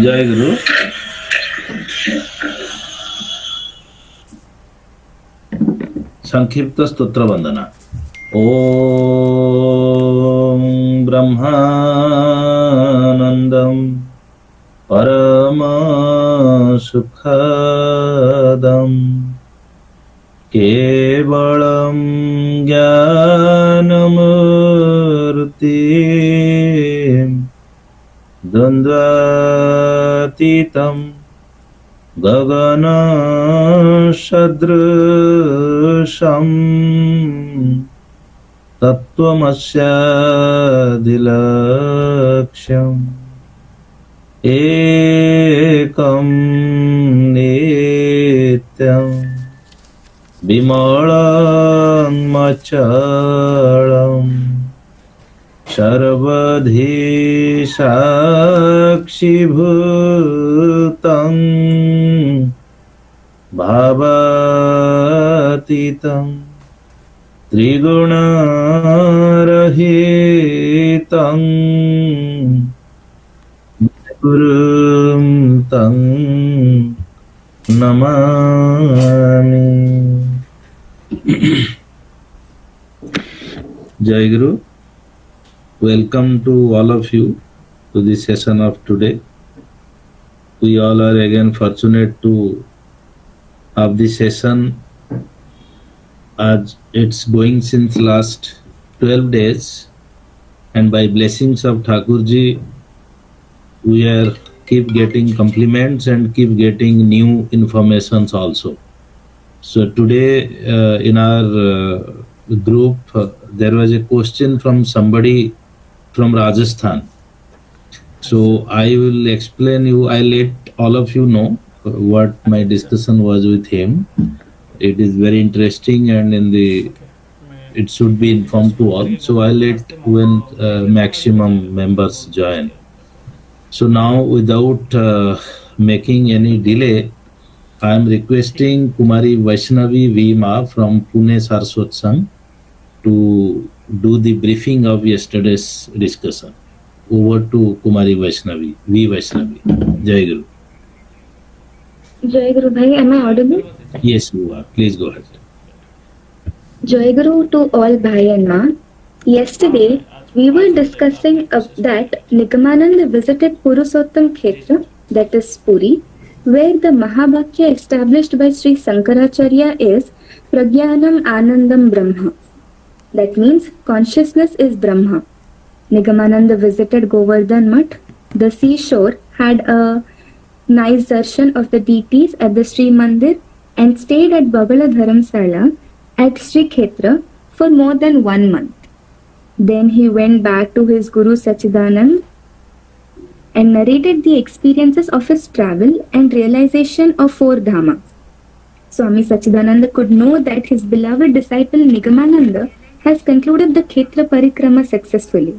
Jayaguru. संक्षिप्त स्तोत्र वंदना. ओम ब्रह्मानंदम परम सुखदम केवलम ज्ञानमूर्ति द्वन्द्वातीतं गगन सदृशं तत्त्वमस्यादिलक्ष्यम् एकं नित्यं विमलं मचलम् सर्वधि साक्षिभूतं भावातीतं त्रिगुणरहितं गुरुं तं Namami. Jai Guru. Welcome to all of you to the session of today. We all are again fortunate to have this session as it's going since last 12 days, and by blessings of Thakurjee we are keep getting compliments and keep getting new informations also. So today in our group there was a question from somebody from Rajasthan. So I will explain you, I let all of you know what my discussion was with him. It is very interesting and it should be informed to all. So I let when maximum members join. So now without making any delay, I am requesting Kumari Vaishnavi V Maa from Pune Saraswat Sangha to do the briefing of yesterday's discussion. Over to Kumari Vaishnavi, V Vaishnavi. Jayaguru. Jayaguru Bhai, am I audible? Yes, you are. Please go ahead. Jayaguru to all Bhai and Ma. Yesterday, we were discussing that Nigamananda visited Purushottam Khetra, that is Puri, where the Mahabhakya established by Sri Shankaracharya is Pragyanam Anandam Brahma. That means consciousness is Brahma. Nigamananda visited Govardhan Mutt. The seashore had a nice darshan of the deities at the Sri Mandir and stayed at Bagala Dharamsala at Sri Khetra for more than 1 month. Then he went back to his Guru Sachidanand and narrated the experiences of his travel and realization of 4 Dhammas. Swami Sachidananda could know that his beloved disciple Nigamananda has concluded the Khetra Parikrama successfully.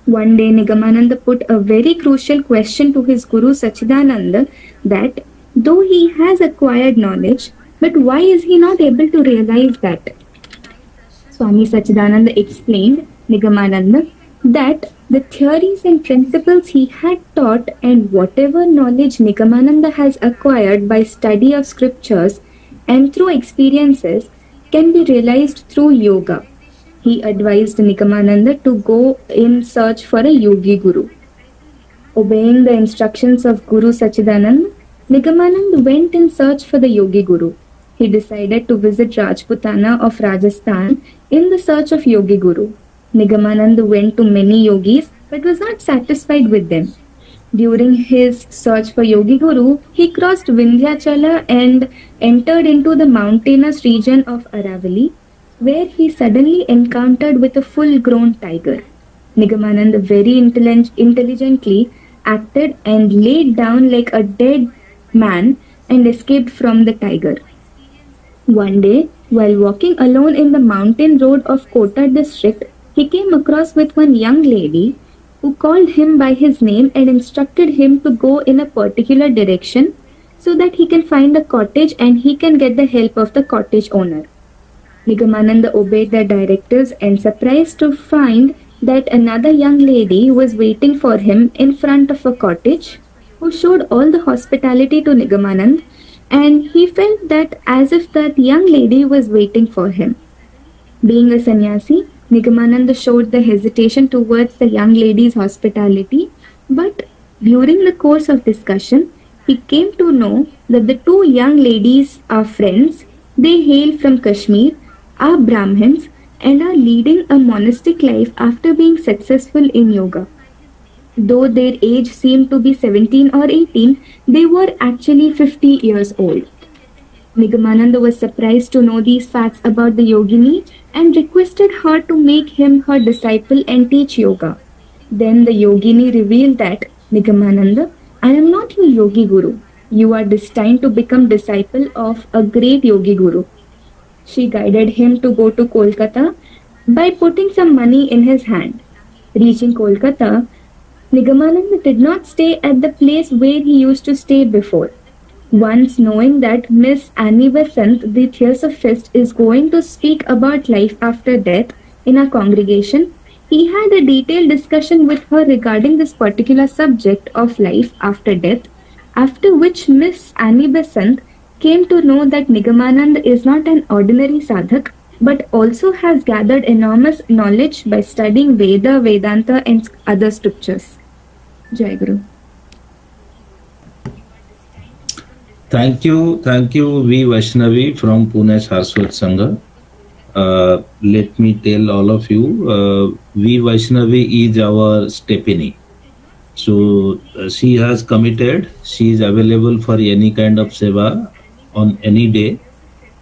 One day Nigamananda put a very crucial question to his Guru Sachidananda that though he has acquired knowledge, but why is he not able to realize that? Swami Sachidananda explained Nigamananda that the theories and principles he had taught and whatever knowledge Nigamananda has acquired by study of scriptures and through experiences can be realized through yoga. He advised Nigamananda to go in search for a yogi guru. Obeying the instructions of Guru Sachidananda, Nigamananda went in search for the yogi guru. He decided to visit Rajputana of Rajasthan in the search of yogi guru. Nigamananda went to many yogis but was not satisfied with them. During his search for yogi guru, he crossed Vindhyachala and entered into the mountainous region of Aravalli, where he suddenly encountered with a full-grown tiger. Nigamananda very intelligently acted and laid down like a dead man and escaped from the tiger. One day, while walking alone in the mountain road of Kota district, he came across with one young lady who called him by his name and instructed him to go in a particular direction so that he can find a cottage and he can get the help of the cottage owner. Nigamananda obeyed the directives and surprised to find that another young lady was waiting for him in front of a cottage, who showed all the hospitality to Nigamanand, and he felt that as if that young lady was waiting for him. Being a sannyasi, Nigamananda showed the hesitation towards the young lady's hospitality, but during the course of discussion, he came to know that the two young ladies are friends. They hail from Kashmir, are Brahmins, and are leading a monastic life after being successful in yoga. Though their age seemed to be 17 or 18, they were actually 50 years old. Nigamananda was surprised to know these facts about the yogini and requested her to make him her disciple and teach yoga. Then the yogini revealed that, Nigamananda, I am not your yogi guru. You are destined to become disciple of a great yogi guru. She guided him to go to Kolkata by putting some money in his hand. Reaching Kolkata, Nigamananda did not stay at the place where he used to stay before. Once knowing that Miss Annie Besant, the Theosophist, is going to speak about life after death in a congregation, he had a detailed discussion with her regarding this particular subject of life after death, after which Miss Annie Besant came to know that Nigamananda is not an ordinary sadhak, but also has gathered enormous knowledge by studying Veda, Vedanta and other scriptures. Jayaguru. Thank you, V. Vaishnavi from Pune Saraswat Sangha. Let me tell all of you, V. Vaishnavi is our Stepini. So she has committed, she is available for any kind of seva on any day,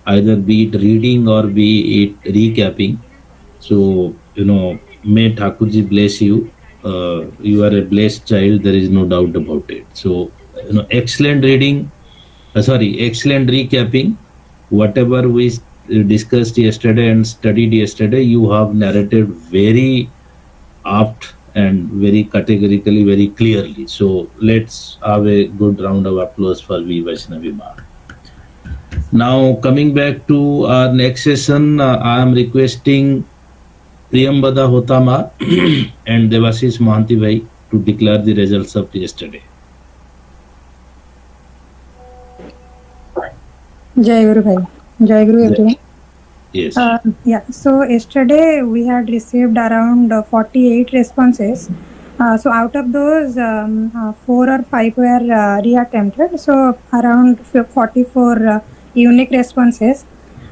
either be it reading or be it recapping. So, may Thakurjee bless you. You are a blessed child, there is no doubt about it. So, excellent reading, excellent recapping. Whatever we discussed yesterday and studied yesterday, you have narrated very apt and very categorically, very clearly. So let's have a good round of applause for V. Vaishnavi Ma. Now coming back to our next session, I am requesting Priyambada Hotama and Devashish Mohanty Bhai to declare the results of yesterday. Jayaguru Bhai. Jayaguru everyone. Yes. So yesterday we had received around 48 responses. So out of those, 4 or 5 were reattempted. So around 44 unique responses,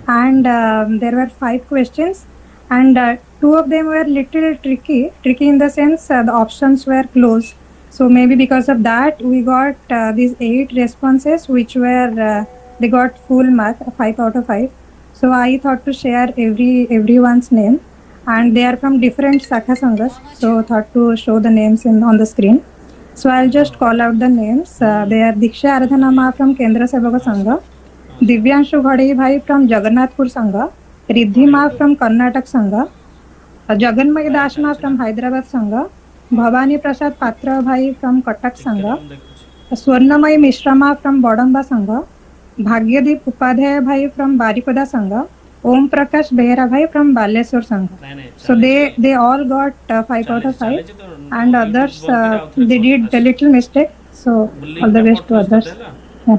and there were 5 questions, and 2 of them were little tricky in the sense the options were closed. So maybe because of that we got these 8 responses which were they got full mark, 5 out of 5. So I thought to share everyone's name, and they are from different Sakha Sanghas. So thought to show the names on the screen. So I'll just call out the names. They are Diksha Aradhana Ma from Kendra Sevaka Sangha, Divyanshu Ghadai Bhai from Jagannathpur Sangha, Riddhi Ma from Karnataka Sangha, Jaganmay Das Ma from Hyderabad Sangha, Bhavani Prasad Patra Bhai from Katak Sangha, Swarnamay Mishra Ma from Bodamba Sangha, Bhagyadeep Upadhyaya Bhai from Baripada Sangha, Om Prakash Behera Bhai from Baleswar Sangha. So they all got 5 out of 5, and others they did a little mistake. So all the best to others. Yeah.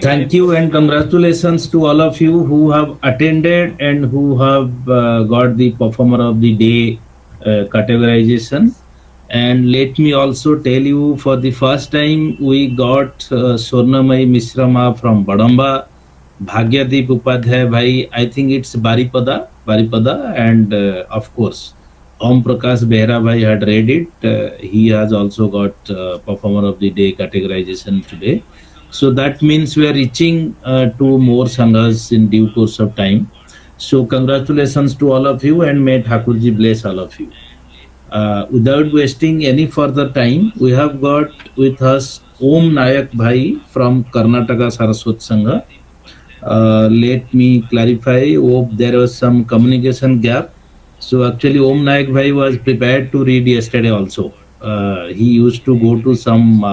Thank you and congratulations to all of you who have attended and who have got the Performer of the Day categorization. And let me also tell you, for the first time we got Swarnamay Mishrama from Badamba, Bhagyadeep Upadhyaya Bhai, I think it's Baripada, and of course Om Prakash Behera Bhai had read it. He has also got Performer of the Day categorization today. So that means we are reaching to more sanghas in due course of time. So congratulations to all of you, and may Thakurjee bless all of you. Without wasting any further time, we have got with us Om Nayak Bhai from Karnataka Saraswat Sangha. Let me clarify, there was some communication gap. So actually Om Nayak Bhai was prepared to read yesterday also. He used to go to some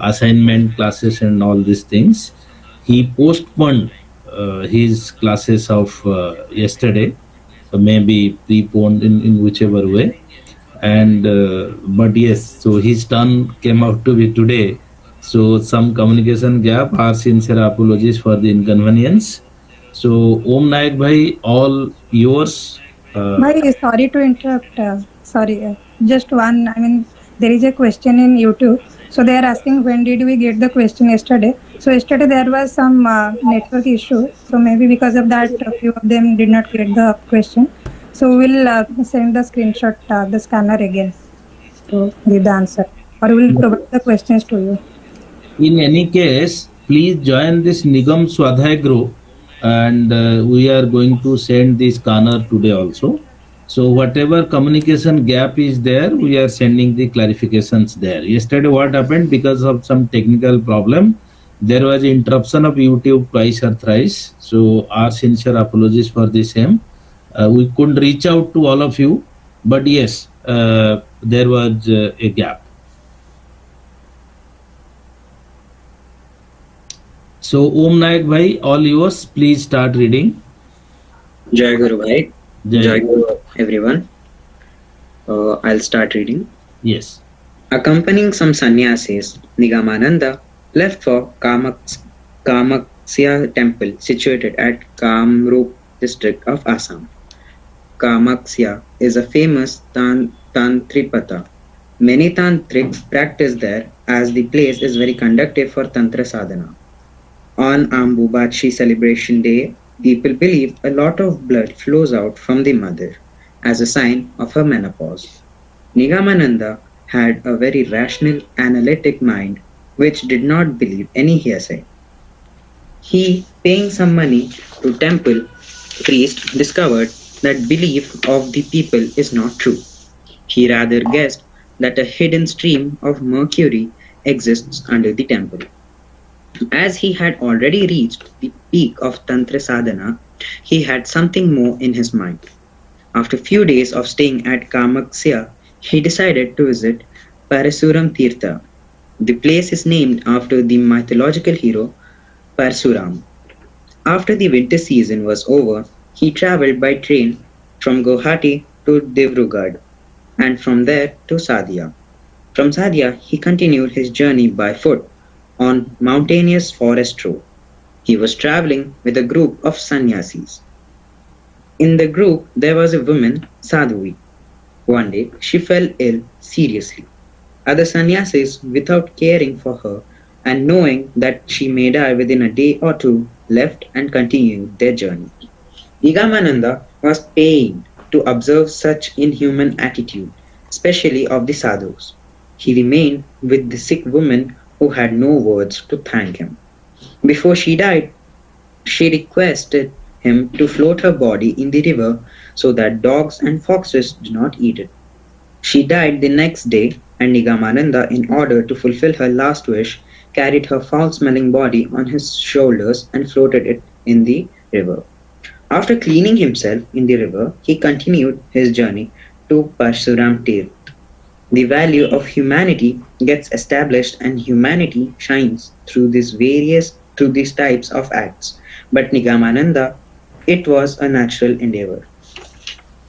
assignment classes and all these things, he postponed his classes of yesterday, maybe preponed in whichever way. And but yes, so his turn came out to be today. So some communication gap. Our sincere apologies for the inconvenience. So Om Nayak Bhai, all yours. Bhai, sorry to interrupt. Sorry, just one. I mean, there is a question in YouTube. So they are asking when did we get the question yesterday? So yesterday there was some network issue. So maybe because of that, a few of them did not get the question. So we'll send the screenshot, the scanner again to give the answer, or we'll provide the questions to you. In any case, please join this Nigam Swadhyay group, and we are going to send this scanner today also. So whatever communication gap is there, we are sending the clarifications there. Yesterday what happened, because of some technical problem, there was interruption of YouTube twice or thrice. So our sincere apologies for the same. We couldn't reach out to all of you, but yes, there was a gap. So Om Nayak Bhai, all yours. Please start reading. Jayaguru Bhai. Jai. Jayaguru everyone. I'll start reading. Yes. Accompanying some sannyasis, Nigamananda left for Kamaksya temple situated at Kamrup district of Assam. Kamaksya is a famous Tantripata. Many tantrics practice there as the place is very conducive for Tantra sadhana. On Ambubachi celebration day, people believe a lot of blood flows out from the mother as a sign of her menopause. Nigamananda had a very rational, analytic mind which did not believe any hearsay. He, paying some money to temple priest, discovered that belief of the people is not true. He rather guessed that a hidden stream of mercury exists under the temple. As he had already reached the peak of Tantra sadhana, he had something more in his mind. After a few days of staying at Kamaksya, he decided to visit Parasuram Tirtha. The place is named after the mythological hero Parasuram. After the winter season was over, he travelled by train from Guwahati to Dibrugad and from there to Swadhyaya. From Swadhyaya, he continued his journey by foot on mountainous forest road. He was travelling with a group of sannyasis. In the group, there was a woman, Sadhvi. One day, she fell ill seriously. Other sannyasis, without caring for her and knowing that she may die within a day or two, left and continued their journey. Nigamananda was pained to observe such inhuman attitude, especially of the sadhus. He remained with the sick woman who had no words to thank him. Before she died, she requested him to float her body in the river so that dogs and foxes do not eat it. She died the next day, and Nigamananda, in order to fulfill her last wish, carried her foul-smelling body on his shoulders and floated it in the river. After cleaning himself in the river, he continued his journey to Parsuram Tirth. The value of humanity gets established and humanity shines through these types of acts. But Nigamananda, it was a natural endeavor.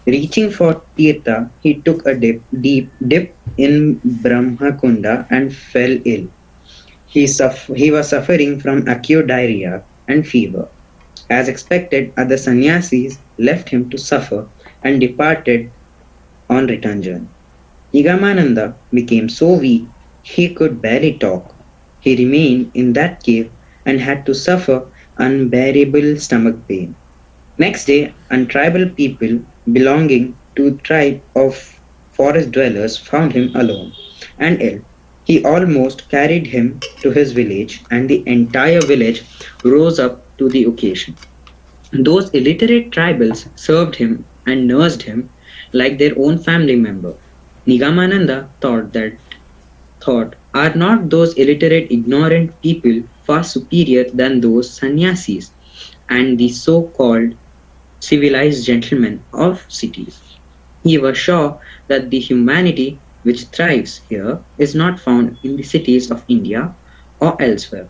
Reaching for Tirtha, he took a deep dip in Brahmakunda and fell ill. He was suffering from acute diarrhea and fever. As expected, other sannyasis left him to suffer and departed on return journey. Nigamananda became so weak he could barely talk. He remained in that cave and had to suffer unbearable stomach pain. Next day, untribal people belonging to the tribe of forest dwellers found him alone and ill. He almost carried him to his village, and the entire village rose up to the occasion. Those illiterate tribals served him and nursed him like their own family member. Nigamananda thought, are not those illiterate, ignorant people far superior than those sannyasis and the so-called civilized gentlemen of cities? He was sure that the humanity which thrives here is not found in the cities of India or elsewhere.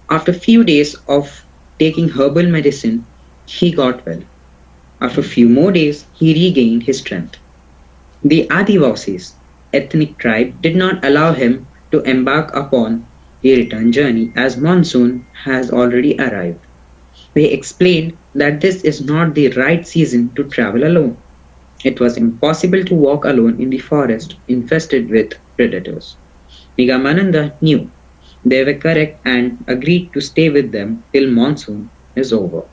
After few days of taking herbal medicine, he got well. After few more days, he regained his strength. The Adivasis, ethnic tribe, did not allow him to embark upon the return journey as monsoon has already arrived. They explained that this is not the right season to travel alone. It was impossible to walk alone in the forest infested with predators. Nigamananda knew they were correct and agreed to stay with them till monsoon is over.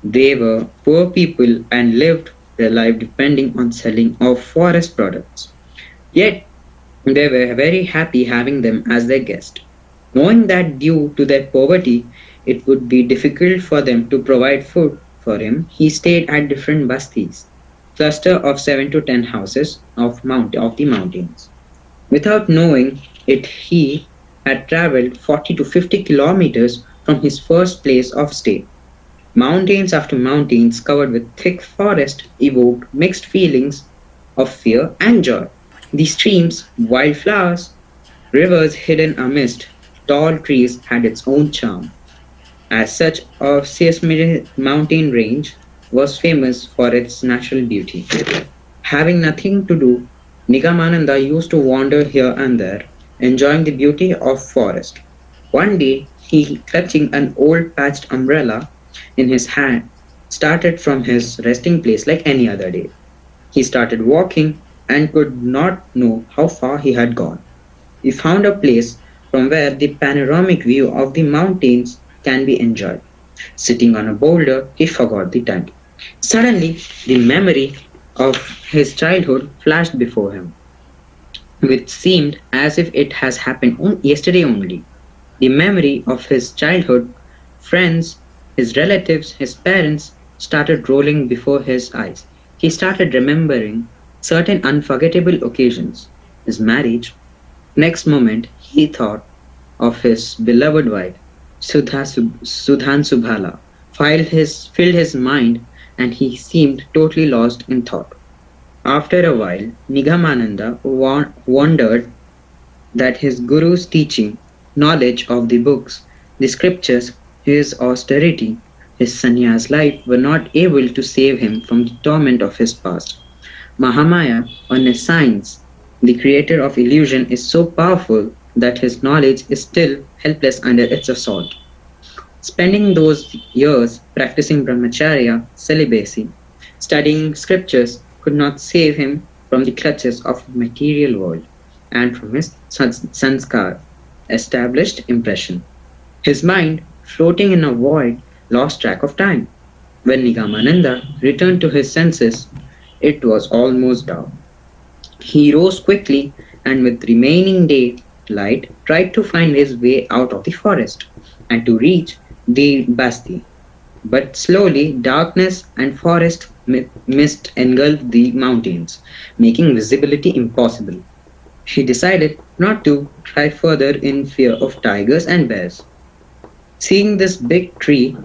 They were poor people and lived their life depending on selling of forest products. Yet they were very happy having them as their guest. Knowing that due to their poverty, it would be difficult for them to provide food for him, he stayed at different bastis, cluster of 7 to 10 houses of the mountains. Without knowing it, he had traveled 40 to 50 kilometers from his first place of stay. Mountains after mountains covered with thick forest evoked mixed feelings of fear and joy. The streams, wildflowers, rivers hidden amidst tall trees had its own charm. As such, a mountain range was famous for its natural beauty. Having nothing to do, Nigamananda used to wander here and there, enjoying the beauty of forest. One day, he, clutching an old patched umbrella in his hand, started from his resting place like any other day. He started walking and could not know how far he had gone. He found a place from where the panoramic view of the mountains can be enjoyed. Sitting on a boulder, he forgot the time. Suddenly, the memory of his childhood flashed before him, which seemed as if it has happened yesterday only. The memory of his childhood, friends, his relatives, his parents started rolling before his eyes. He started remembering certain unforgettable occasions, his marriage. Next moment, he thought of his beloved wife, Sudhan Subhala, filled his mind, and he seemed totally lost in thought. After a while, Nigamananda wondered that his guru's teaching, knowledge of the books, the scriptures, his austerity, his sannyas life were not able to save him from the torment of his past. Mahamaya, or Nescience, the creator of illusion, is so powerful that his knowledge is still helpless under its assault. Spending those years practicing brahmacharya, celibacy, studying scriptures could not save him from the clutches of the material world and from his sanskar, established impression. His mind, floating in a void, lost track of time. When Nigamananda returned to his senses, it was almost dark. He rose quickly and with remaining daylight tried to find his way out of the forest and to reach the basti. But slowly darkness and forest mist engulfed the mountains, making visibility impossible. He decided not to try further in fear of tigers and bears. Seeing this big tree,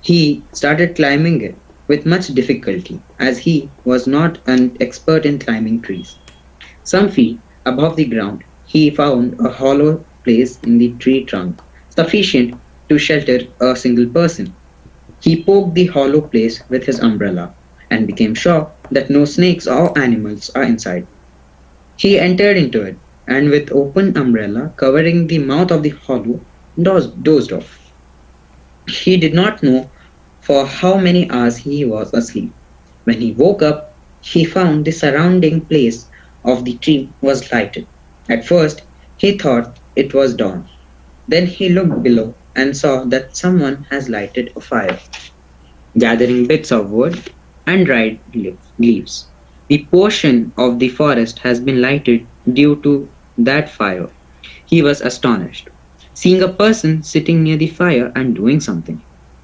he started climbing it with much difficulty, as he was not an expert in climbing trees. Some feet above the ground, he found a hollow place in the tree trunk, sufficient to shelter a single person. He poked the hollow place with his umbrella and became sure that no snakes or animals are inside. He entered into it and with open umbrella covering the mouth of the hollow, dozed off. He did not know for how many hours he was asleep. When he woke up, he found the surrounding place of the tree was lighted. At first, he thought it was dawn. Then he looked below and saw that someone has lighted a fire, gathering bits of wood and dried leaves. The portion of the forest has been lighted due to that fire. He was astonished, seeing a person sitting near the fire and doing something.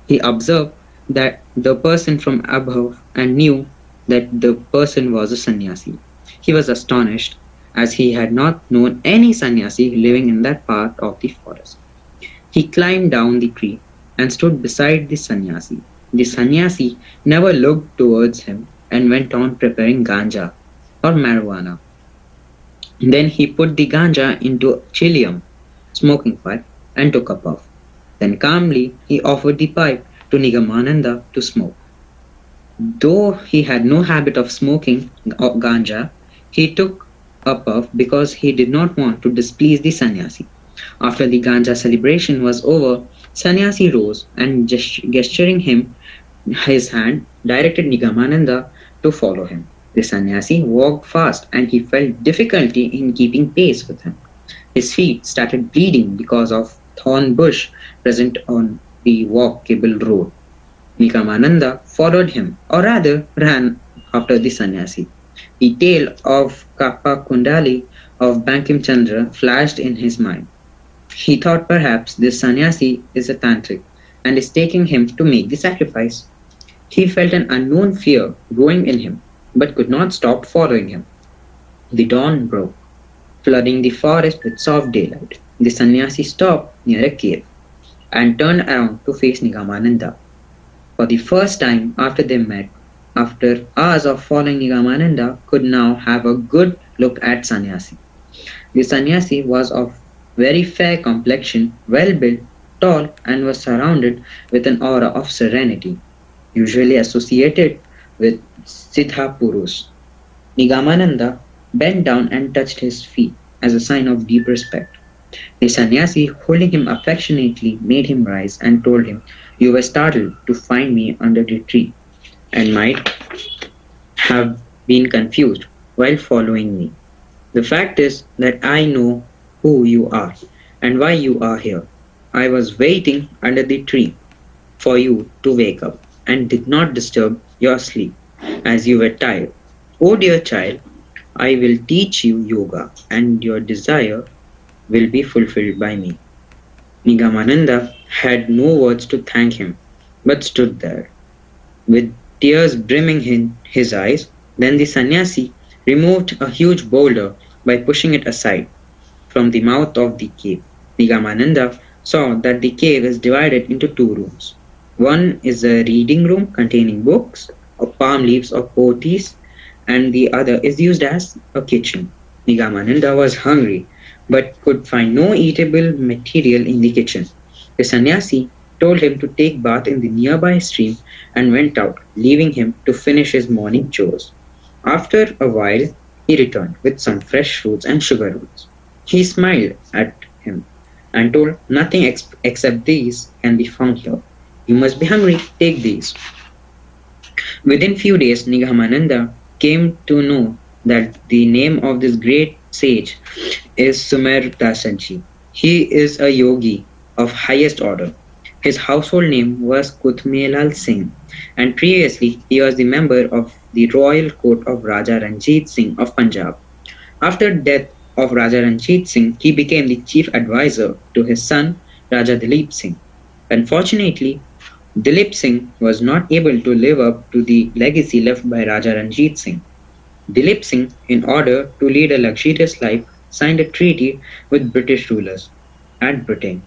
He observed that the person from above and knew that the person was a sannyasi. He was astonished as he had not known any sannyasi living in that part of the forest. He climbed down the tree and stood beside the sannyasi. The sannyasi never looked towards him and went on preparing ganja or marijuana. Then he put the ganja into chilium, smoking pipe, and took a puff. Then calmly he offered the pipe to Nigamananda to smoke. Though he had no habit of smoking ganja, he took a puff because he did not want to displease the sannyasi. After the ganja celebration was over, sannyasi rose and gesturing him his hand, directed Nigamananda to follow him. The sannyasi walked fast and he felt difficulty in keeping pace with him. His feet started bleeding because of thorn bush present on the walkable road. Nigamananda followed him, or rather ran after the sannyasi. The tale of Kappa Kundali of Bankim Chandra flashed in his mind. He thought perhaps this sannyasi is a tantric and is taking him to make the sacrifice. He felt an unknown fear growing in him, but could not stop following him. The dawn broke, flooding the forest with soft daylight. The sannyasi stopped near a cave and turned around to face Nigamananda. For the first time after they met, after hours of following, Nigamananda could now have a good look at sannyasi. The sannyasi was of very fair complexion, well built, tall, and was surrounded with an aura of serenity, usually associated with Siddha Purus. Nigamananda bent down and touched his feet as a sign of deep respect. The sannyasi, holding him affectionately, made him rise and told him, "You were startled to find me under the tree and might have been confused while following me. The fact is that I know who you are and why you are here. I was waiting under the tree for you to wake up and did not disturb your sleep as you were tired. Oh dear child, I will teach you yoga and your desire will be fulfilled by me." Nigamananda had no words to thank him, but stood there, with tears brimming in his eyes. Then the sannyasi removed a huge boulder by pushing it aside from the mouth of the cave. Nigamananda saw that the cave is divided into two rooms. One is a reading room containing books, palm leaves of pothis, and the other is used as a kitchen. Nigamananda was hungry, but could find no eatable material in the kitchen. The sannyasi told him to take bath in the nearby stream and went out, leaving him to finish his morning chores. After a while, he returned with some fresh fruits and sugar rolls. He smiled at him and told, "Nothing except these can be found here. You must be hungry, take these." Within few days, Nigamananda came to know that the name of this great sage is Sumer Dasanji. He is a yogi of highest order. His household name was Kuthmelal Singh, and previously he was the member of the royal court of Raja Ranjit Singh of Punjab. After death of Raja Ranjit Singh, he became the chief advisor to his son Raja Dilip Singh. Unfortunately, Dilip Singh was not able to live up to the legacy left by Raja Ranjit Singh. Dilip Singh, in order to lead a luxurious life, signed a treaty with British rulers, and Britain,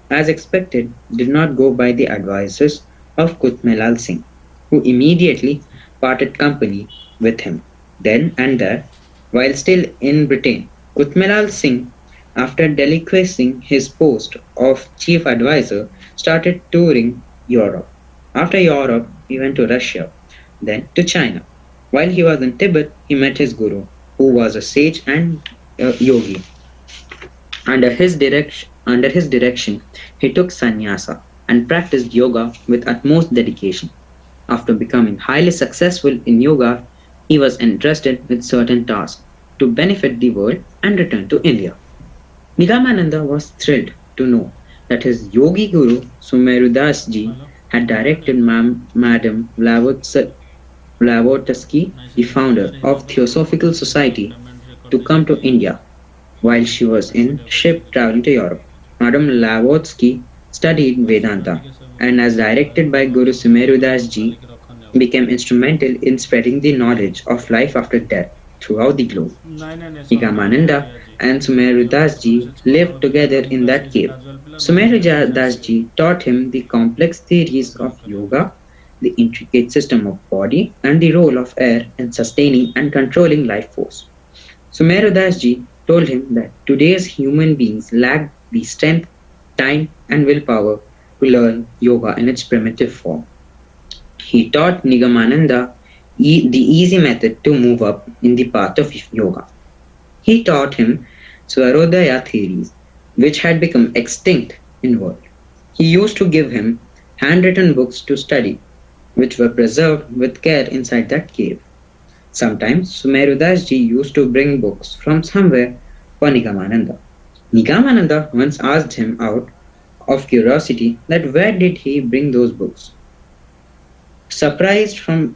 as expected, did not go by the advices of Kuthmelal Singh, who immediately parted company with him. Then and there, while still in Britain, Kuthmelal Singh, after relinquishing his post of chief advisor, started touring Europe. After Europe, he went to Russia, then to China. While he was in Tibet, he met his guru, who was a sage and a yogi. Under his direction, he took sannyasa and practiced yoga with utmost dedication. After becoming highly successful in yoga, he was entrusted with certain tasks to benefit the world and return to India. Nigamananda was thrilled to know that his yogi guru Sumerudas ji had directed Madame Blavatsky, the founder of Theosophical Society, to come to India while she was in ship traveling to Europe. Madame Blavatsky studied Vedanta and, as directed by Guru Sumerudas ji, became instrumental in spreading the knowledge of life after death throughout the globe. Nigamananda and Sumerudas ji lived together in that cave. Sumerudas ji taught him the complex theories of yoga, the intricate system of body, and the role of air in sustaining and controlling life force. Sumerudas ji told him that today's human beings lack the strength, time and willpower to learn yoga in its primitive form. He taught Nigamananda the easy method to move up in the path of yoga. He taught him Swadhyaya theories, which had become extinct in world. He used to give him handwritten books to study, which were preserved with care inside that cave. Sometimes Sumerudas ji used to bring books from somewhere for Nigamananda. Nigamananda once asked him out of curiosity that where did he bring those books. Surprised from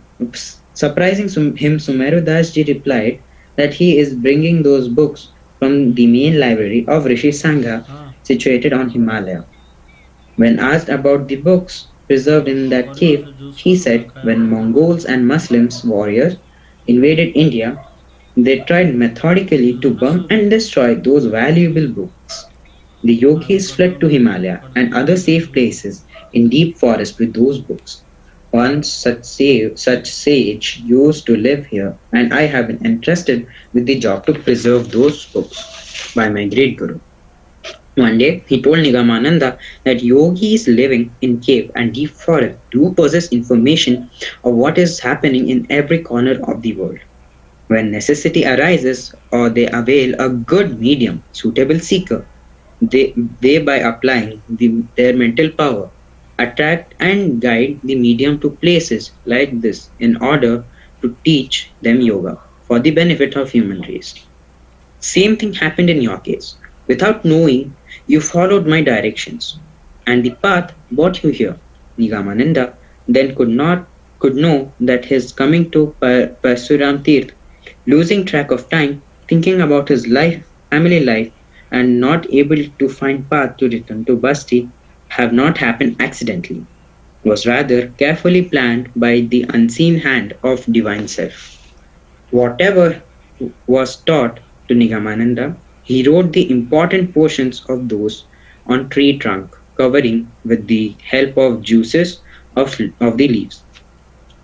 Surprising him, Sumerudas ji replied that he is bringing those books from the main library of Rishi Sangha situated on Himalaya. When asked about the books preserved in that cave, he said when Mongols and Muslims warriors invaded India, they tried methodically to burn and destroy those valuable books. The yogis fled to Himalaya and other safe places in deep forest with those books. One such sage used to live here, and I have been entrusted with the job to preserve those books by my great guru. One day, he told Nigamananda that yogis living in cave and deep forest do possess information of what is happening in every corner of the world. When necessity arises or they avail a good medium, suitable seeker, they by applying their mental power, attract and guide the medium to places like this in order to teach them yoga for the benefit of human race. Same thing happened in your case. Without knowing, you followed my directions, and the path brought you here. Nigamananda then could know that his coming to Parsuram Tirth, losing track of time, thinking about his family life, and not able to find path to return to Basti have not happened accidentally, was rather carefully planned by the unseen hand of Divine Self. Whatever was taught to Nigamananda, he wrote the important portions of those on tree trunk, covering with the help of juices of the leaves.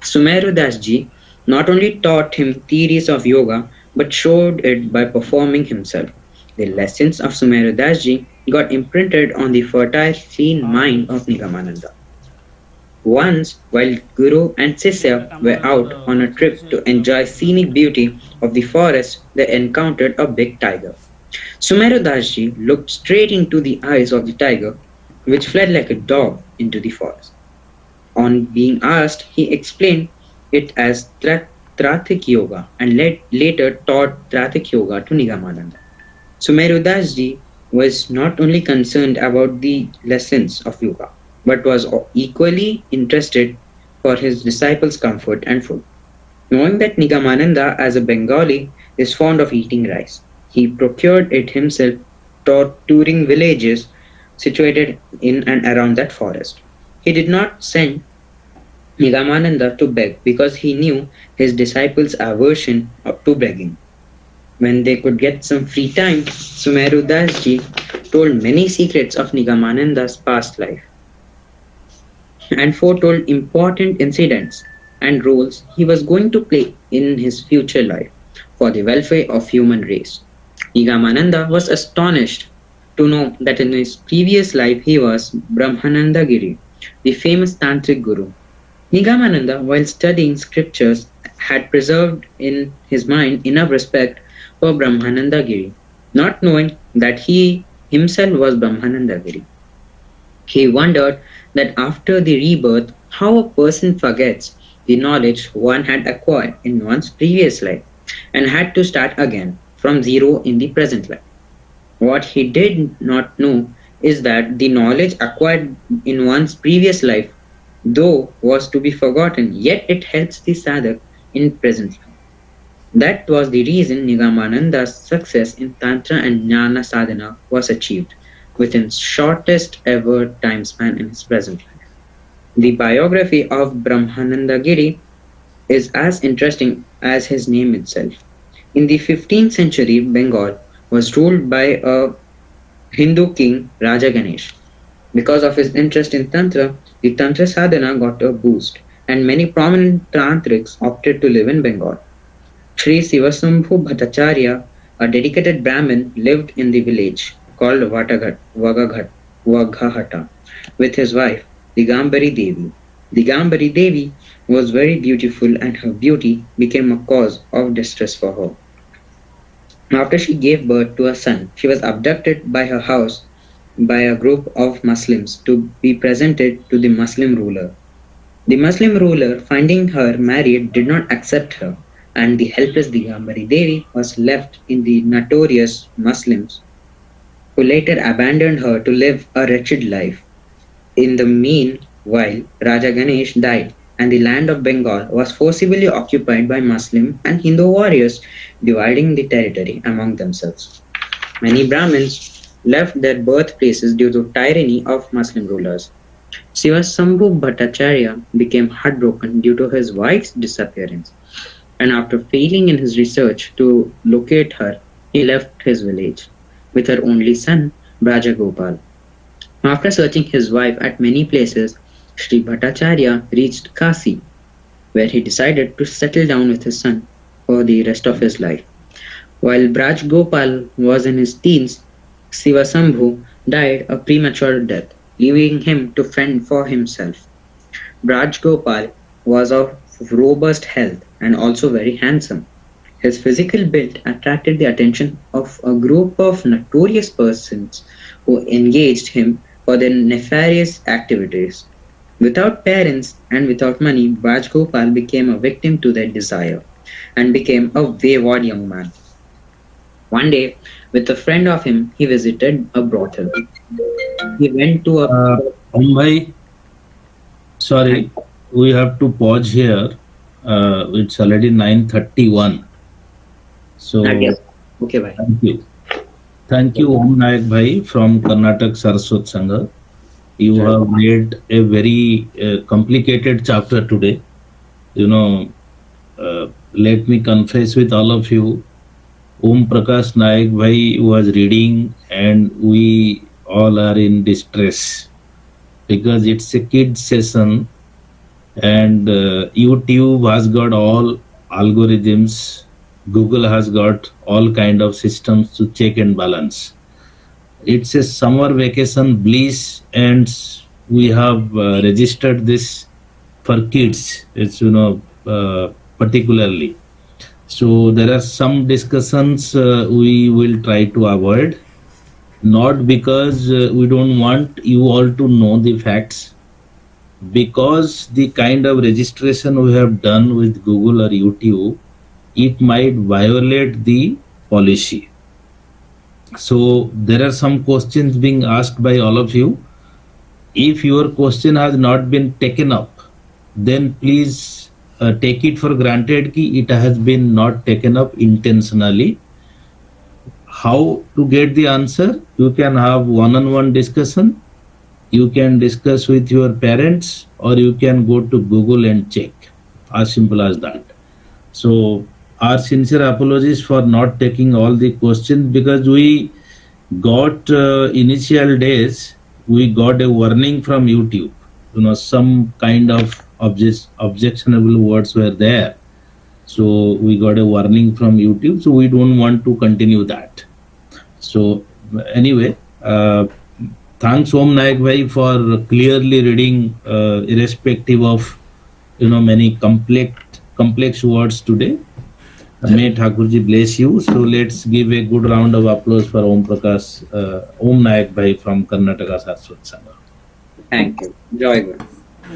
Sumeru Das ji not only taught him theories of yoga, but showed it by performing himself. The lessons of Sumeru Das ji got imprinted on the fertile, clean mind of Nigamananda. Once, while Guru and Sisya were out on a trip to enjoy scenic beauty of the forest, they encountered a big tiger. Sumeru Das ji looked straight into the eyes of the tiger, which fled like a dog into the forest. On being asked, he explained it as Tratik Yoga and later taught Tratik Yoga to Nigamananda. Sumeru Das ji was not only concerned about the lessons of yoga, but was equally interested for his disciples' comfort and food. Knowing that Nigamananda, as a Bengali, is fond of eating rice, he procured it himself, touring villages situated in and around that forest. He did not send Nigamananda to beg because he knew his disciples' aversion to begging. When they could get some free time, Sumeru Das ji told many secrets of Nigamananda's past life and foretold important incidents and roles he was going to play in his future life for the welfare of human race. Nigamananda was astonished to know that in his previous life he was Brahmananda Giri, the famous Tantric Guru. Nigamananda, while studying scriptures, had preserved in his mind enough respect for Brahmananda Giri, not knowing that he himself was Brahmananda Giri. He wondered that after the rebirth, how a person forgets the knowledge one had acquired in one's previous life and had to start again from zero in the present life. What he did not know is that the knowledge acquired in one's previous life, though was to be forgotten, yet it helps the sadhak in present life. That was the reason Nigamananda's success in Tantra and Jnana Sadhana was achieved within shortest ever time span in his present life. The biography of Brahmananda Giri is as interesting as his name itself. In the 15th century, Bengal was ruled by a Hindu king, Raja Ganesh. Because of his interest in Tantra, the Tantra sadhana got a boost, and many prominent tantrics opted to live in Bengal. Sri Sivasambhu Bhattacharya, a dedicated Brahmin, lived in the village called Vagaghat. Vaghahata with his wife Digambari Devi. Digambari Devi was very beautiful and her beauty became a cause of distress for her. After she gave birth to a son, she was abducted by her house by a group of Muslims to be presented to the Muslim ruler. The Muslim ruler, finding her married, did not accept her, and the helpless Digambari Devi was left in the notorious Muslims, who later abandoned her to live a wretched life. In the meanwhile, Raja Ganesh died, and the land of Bengal was forcibly occupied by Muslim and Hindu warriors, dividing the territory among themselves. Many Brahmins left their birthplaces due to tyranny of Muslim rulers. Sivasambhu Bhattacharya became heartbroken due to his wife's disappearance, and after failing in his research to locate her, he left his village with her only son, Brajagopal. After searching his wife at many places, Sri Bhattacharya reached Kasi, where he decided to settle down with his son for the rest of his life. While Braj Gopal was in his teens, Sivasambhu died a premature death, leaving him to fend for himself. Braj Gopal was of robust health and also very handsome. His physical build attracted the attention of a group of notorious persons who engaged him for their nefarious activities. Without parents and without money, Braj Gopal became a victim to their desire and became a wayward young man. One day, with a friend of him, he visited a brothel. He went to a Bhai, sorry, we have to pause here. It's already 9:31. So, Yes. Okay, bye. thank you. Thank you, Om Nayak Bhai from Karnataka Saraswat Sangha. You have made a very complicated chapter today. You know, let me confess with all of you, Om Prakash Nayak Bhai was reading and we all are in distress because it's a kid session and YouTube has got all algorithms, Google has got all kind of systems to check and balance. It's a summer vacation bliss and we have registered this for kids. It's, particularly. So there are some discussions we will try to avoid, not because we don't want you all to know the facts, because the kind of registration we have done with Google or YouTube, it might violate the policy. So there are some questions being asked by all of you. If your question has not been taken up, then please take it for granted ki it has been not taken up intentionally. How to get the answer? You can have one-on-one discussion. You can discuss with your parents or you can go to Google and check. As simple as that. So our sincere apologies for not taking all the questions because we got initial days, we got a warning from YouTube. Some kind of objectionable words were there. So we got a warning from YouTube. So we don't want to continue that. So anyway, thanks Om Nayak Bhai for clearly reading, irrespective of many complex words today. May Thakurjee bless you. So let's give a good round of applause for Om Prakash, Om Nayak Bhai from Karnataka Saraswat Sangha. Thank you. Jayaguru.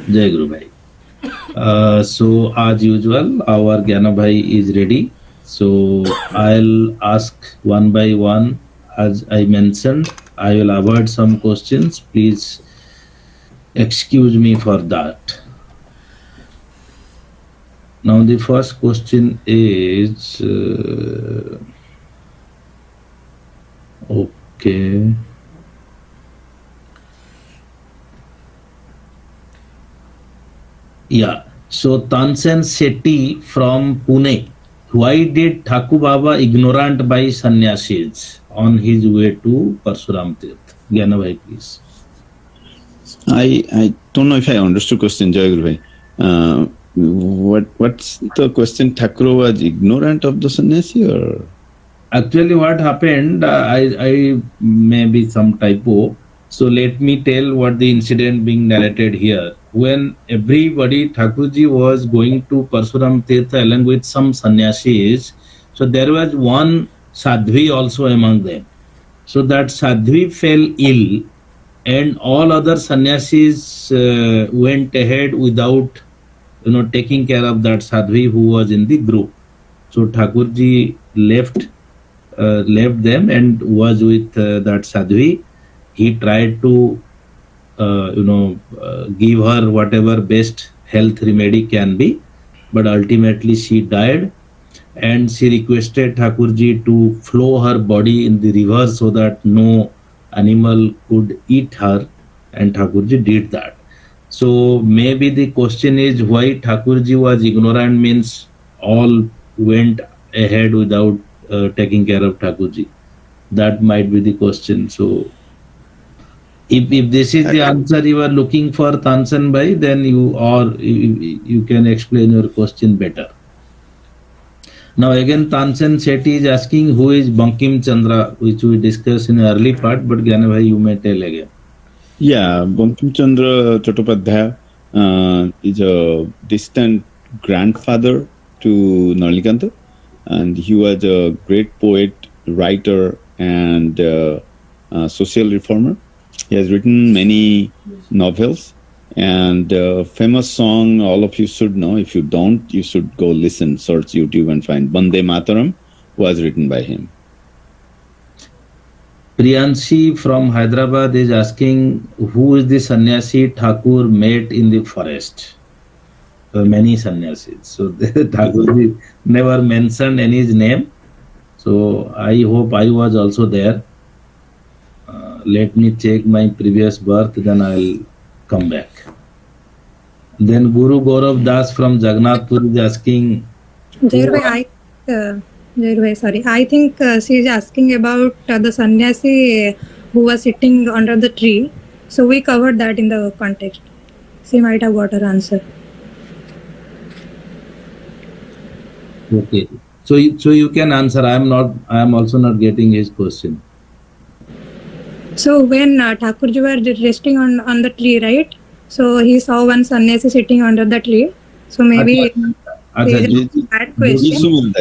Jayaguru Bhai. So as usual, our Gyana Bhai is ready. So I'll ask one by one. As I mentioned, I will avoid some questions. Please excuse me for that. Now the first question is, okay. Yeah, so Tansen Shetty from Pune. Why did Thakur Baba ignorant by sannyasis on his way to Parsuram Tirth? Gyana Bhai, please. I don't know if I understood question, Jayaguru Bhai. What's the question? Thakur was ignorant of the sannyasi or? Actually, what happened, I maybe some typo. So let me tell what the incident being narrated here. When everybody, Thakurjee was going to Parsuram Tirtha along with some sannyasis, so there was one sadhvi also among them. So that sadhvi fell ill, and all other sannyasis went ahead without taking care of that sadhvi who was in the group. So Thakurjee left them and was with that sadhvi. He tried to give her whatever best health remedy can be, but ultimately she died, and she requested Thakurjee to flow her body in the river so that no animal could eat her, and Thakurjee did that. So maybe the question is why Thakurjee was ignorant, means all went ahead without taking care of Thakurjee. That might be the question. So if this is the answer you are looking for, Tansen Bhai, then you can explain your question better. Now again, Tansen Shetty is asking who is Bankim Chandra, which we discussed in the early part, but Gyana Bhai, you may tell again. Yeah, Bankim Chandra Chattopadhyaya is a distant grandfather to Nalikanta, and he was a great poet, writer, and social reformer. He has written many novels, and famous song all of you should know. If you don't, you should go listen, search YouTube and find Bande Mataram was written by him. Priyanshi from Hyderabad is asking who is the sannyasi Thakur met in the forest. Many sannyasis. So Thakur never mentioned any name. So I hope I was also there. Let me check my previous birth, then I'll come back. Then Guru Gaurav Das from Jagannathpur is asking. Jayaguru Bhai, sorry. I think she is asking about the sannyasi who was sitting under the tree. So we covered that in the context. She might have got her answer. Okay. So you can answer. I am also not getting his question. So when Thakurjee were resting on the tree, right? So he saw one sannyasi sitting under the tree. So maybe that question.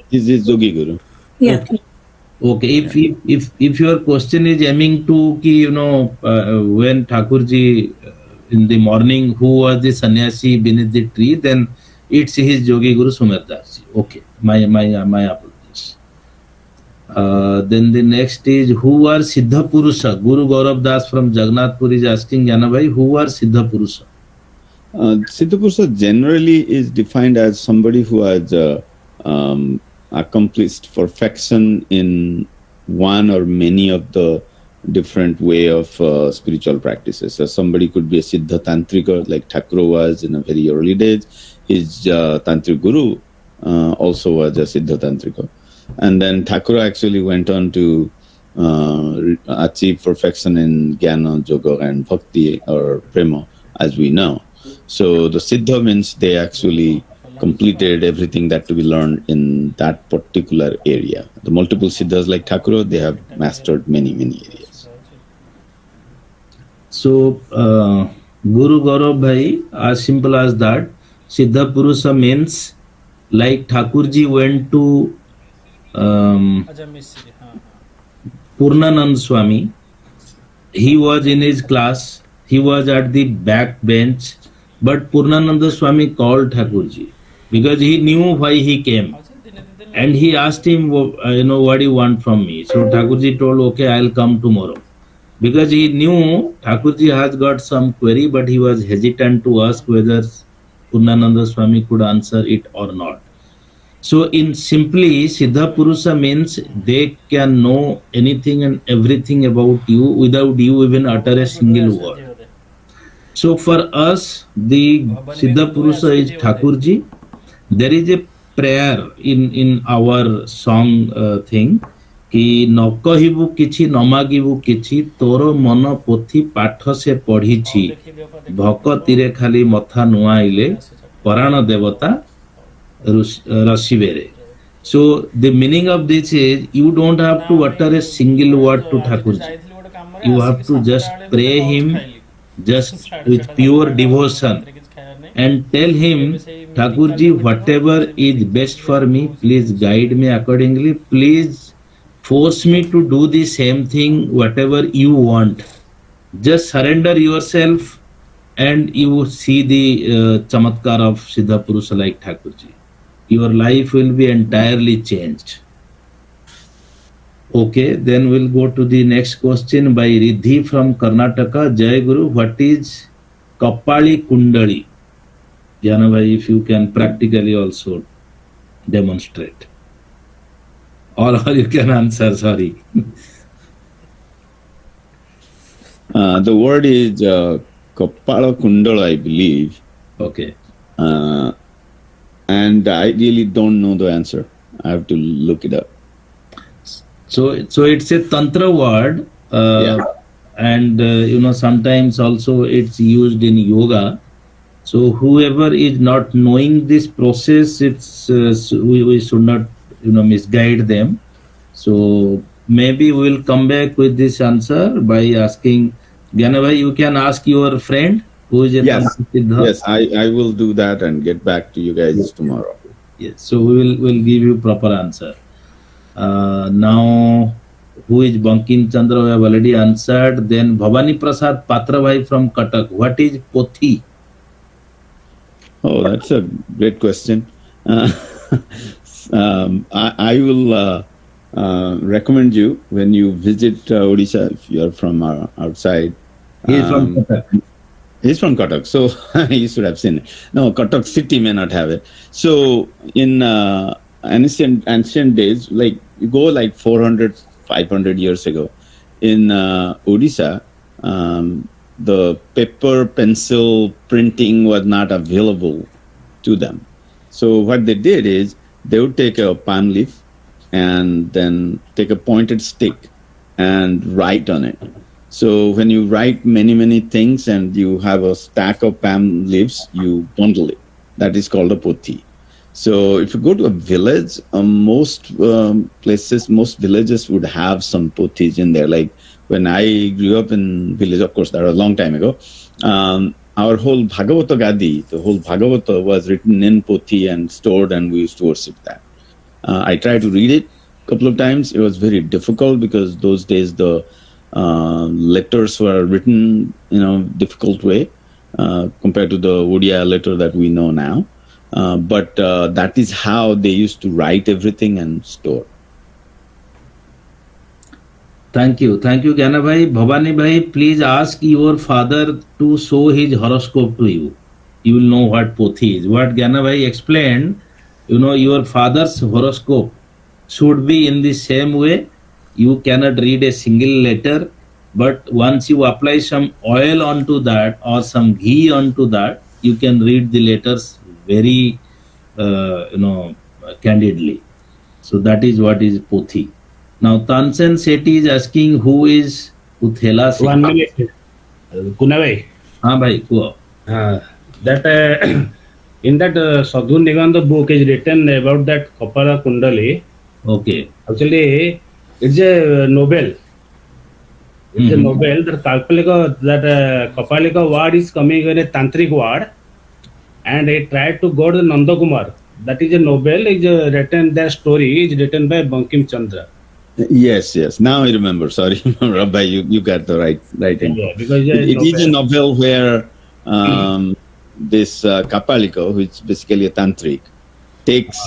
This is Yogi Guru. Yeah. Okay. If your question is aiming to when Thakurjee in the morning who was the sannyasi beneath the tree, then it's his Yogi Guru Sumerdas. Okay. My apologies. Then the next is who are Siddha Purusha? Guru Gaurav Das from Jagannathpur is asking Jana Bhai, who are Siddha Purusha? Siddha Purusha generally is defined as somebody who has accomplished perfection in one or many of the different way of spiritual practices. So somebody could be a Siddha Tantrika like Thakur was in a very early days. His Tantric Guru also was a Siddha Tantrika. And then Thakur actually went on to achieve perfection in Jnana, Yoga and Bhakti or Prema, as we know. So the Siddha means they actually completed everything that to be learned in that particular area. The multiple Siddhas like Thakur, they have mastered many areas. So Guru Gaurav Bhai, as simple as that, Siddha Purusha means like Thakurjee went to Purnanand Swami. He was in his class. He was at the back bench, but Purnananda Swami called Thakurjee because he knew why he came, and he asked him, what do you want from me? So Thakurjee told, okay, I'll come tomorrow, because he knew Thakurjee has got some query, but he was hesitant to ask whether Purnananda Swami could answer it or not. So in simply, Siddha Purusha means they can know anything and everything about you without you even utter a single word. So for us, the Siddha Purusha is Thakurjee. There is a prayer in our song thing, कि न कहिबु किछि न मागिबु किछि तोर मन पोथी पाठ से पढ़िछि भक्तिरे खाली मथा नुआइले पराण देवता रसिबेरे. So the meaning of this is you don't have to utter a single word to Thakurjee. You have to just pray him just with pure devotion and tell him, Thakurjee, whatever is best for me, please guide me accordingly. Please force me to do the same thing, whatever you want. Just surrender yourself and you see the chamatkar of Siddha Purusha like Thakurjee. Your life will be entirely changed. Okay, then we'll go to the next question by Riddhi from Karnataka. Jayaguru, what is Kapali Kundali? Janavai, if you can practically also demonstrate. Or you can answer, sorry. The word is Kapala Kundala, I believe. Okay. And I really don't know the answer. I have to look it up. So it's a tantra word, and sometimes also it's used in yoga. So whoever is not knowing this process, it's we should not misguide them. So maybe we'll come back with this answer by asking Gyanabhai. You can ask your friend who is a Yes, Siddha. yes, I will do that and get back to you guys tomorrow. Yes, so we'll give you proper answer. Now, who is Bankim Chandra? We have already answered. Then Bhavani Prasad Patrabhai from Katak. What is Pothi? Oh, that's a great question. I will recommend you when you visit Odisha, if you are from outside. He is from Katak. He's from Katak, so you should have seen it. No, Katak city may not have it. So in ancient days, like you go like 400, 500 years ago, in Odisha, the paper, pencil, printing was not available to them. So what they did is they would take a palm leaf and then take a pointed stick and write on it. So when you write many, many things and you have a stack of palm leaves, you bundle it. That is called a pothi. So if you go to a village, most places, most villages would have some pothis in there. Like when I grew up in village, of course, that was a long time ago, our whole Bhagavata Gadi, the whole Bhagavata was written in pothi and stored, and we used to worship that. I tried to read it a couple of times. It was very difficult because those days the letters were written in a difficult way compared to the Odia letter that we know now. But that is how they used to write everything and store. Thank you. Thank you, Gyanabhai. Bhavani Bhai, please ask your father to show his horoscope to you. You will know what Pothi is. What Gyanabhai explained, your father's horoscope should be in the same way. You cannot read a single letter, but once you apply some oil onto that or some ghee onto that, you can read the letters very, candidly. So that is what is Pothi. Now Tansen Sethi is asking who is Uthela Sethi. 1 minute. Kunavai. हाँ भाई कुआ. That in that Sadhu Nigamananda book is written about that Kapala Kundali. Okay. Actually, it's a novel. It's a novel. That Kapalika word is coming in a tantric word, and it tried to go to Nanda Kumar. That is a novel. Is written. That story is written by Bankim Chandra. Yes. Now I remember. Sorry, Rabbi, you got the right thing. Yeah, because It is a novel where this Kapalika, which is basically a tantric, takes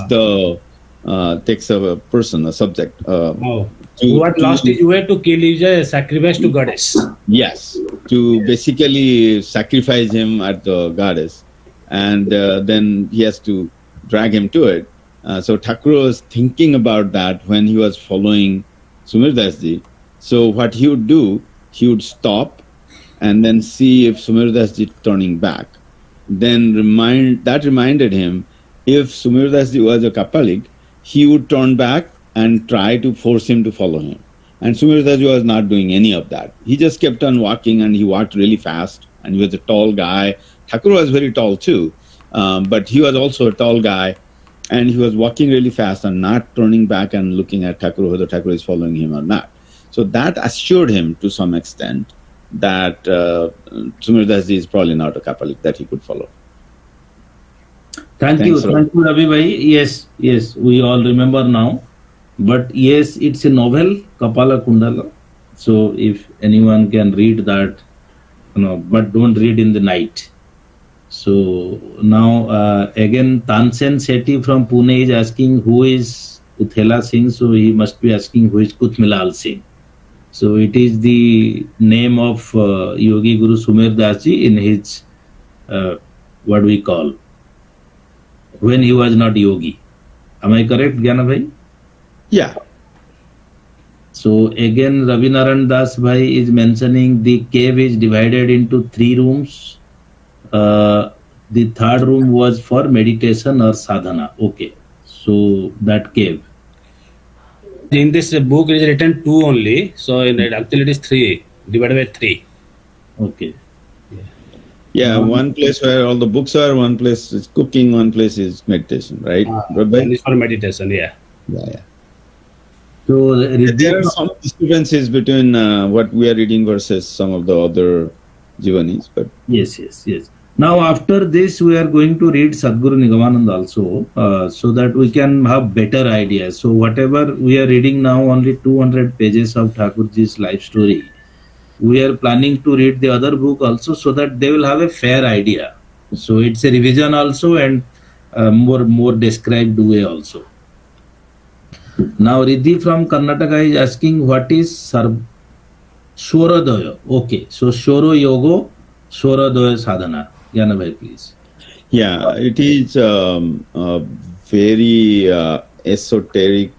a person, a subject. What lost his way to kill is a sacrifice to goddess. Yes, to basically sacrifice him at the goddess, and then he has to drag him to it. So Thakur was thinking about that when he was following Sumirdasji. So what he would do, he would stop and then see if Sumirdasji turning back. Then reminded him, if Sumirdasji was a Kapalik, he would turn back and try to force him to follow him. And Sumirdasji was not doing any of that. He just kept on walking, and he walked really fast, and he was a tall guy. Thakur was very tall too, but he was also a tall guy, and he was walking really fast and not turning back and looking at Thakur, whether Thakur is following him or not. So that assured him to some extent that Sumirdas is probably not a Kapalik that he could follow. Thank you, Ravi Bhai. Yes, we all remember now. But yes, it's a novel, Kapala Kundala. So if anyone can read that, but don't read in the night. So now again, Tansen Sethi from Pune is asking who is Uthela Singh. So he must be asking who is Kuthmilal Singh. So it is the name of Yogi Guru Sumir Das Ji in his what we call when he was not yogi. Am I correct, Gyana Bhai? Yeah. So again, Ravinaran Das Bhai is mentioning the cave is divided into 3 rooms. The 3rd room was for meditation or sadhana. Okay, so that cave. In this book, it is written 2 only. So actually, it is 3 divided by 3. Okay. Yeah, one place where all the books are, one place is cooking, one place is meditation, right? And it's for meditation, yeah. Yeah. So there are some discrepancies between what we are reading versus some of the other Jivanis, but yes. Now after this, we are going to read Sadguru Nigamananda also, so that we can have better ideas. So whatever we are reading now, only 200 pages of Thakurjee's life story. We are planning to read the other book also, so that they will have a fair idea. So it's a revision also and more described way also. Now Riddhi from Karnataka is asking what is Swaradaya. Okay, so Shoro Yogo, Swaradaya Sadhana. Yana Bhai, please. Yeah, it is a very esoteric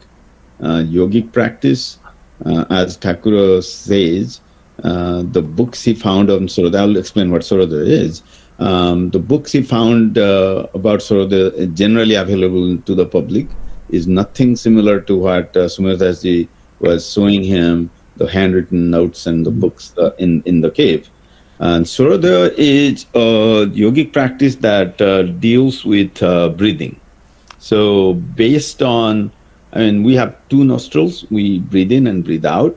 yogic practice. As Thakura says, the books he found on Swaradaya, I'll explain what Swaradaya is. The books he found about Swaradaya, generally available to the public, is nothing similar to what Sumir Das Ji was showing him, the handwritten notes and the books in the cave. And Swaradaya is a yogic practice that deals with breathing. So based on, we have 2 nostrils, we breathe in and breathe out.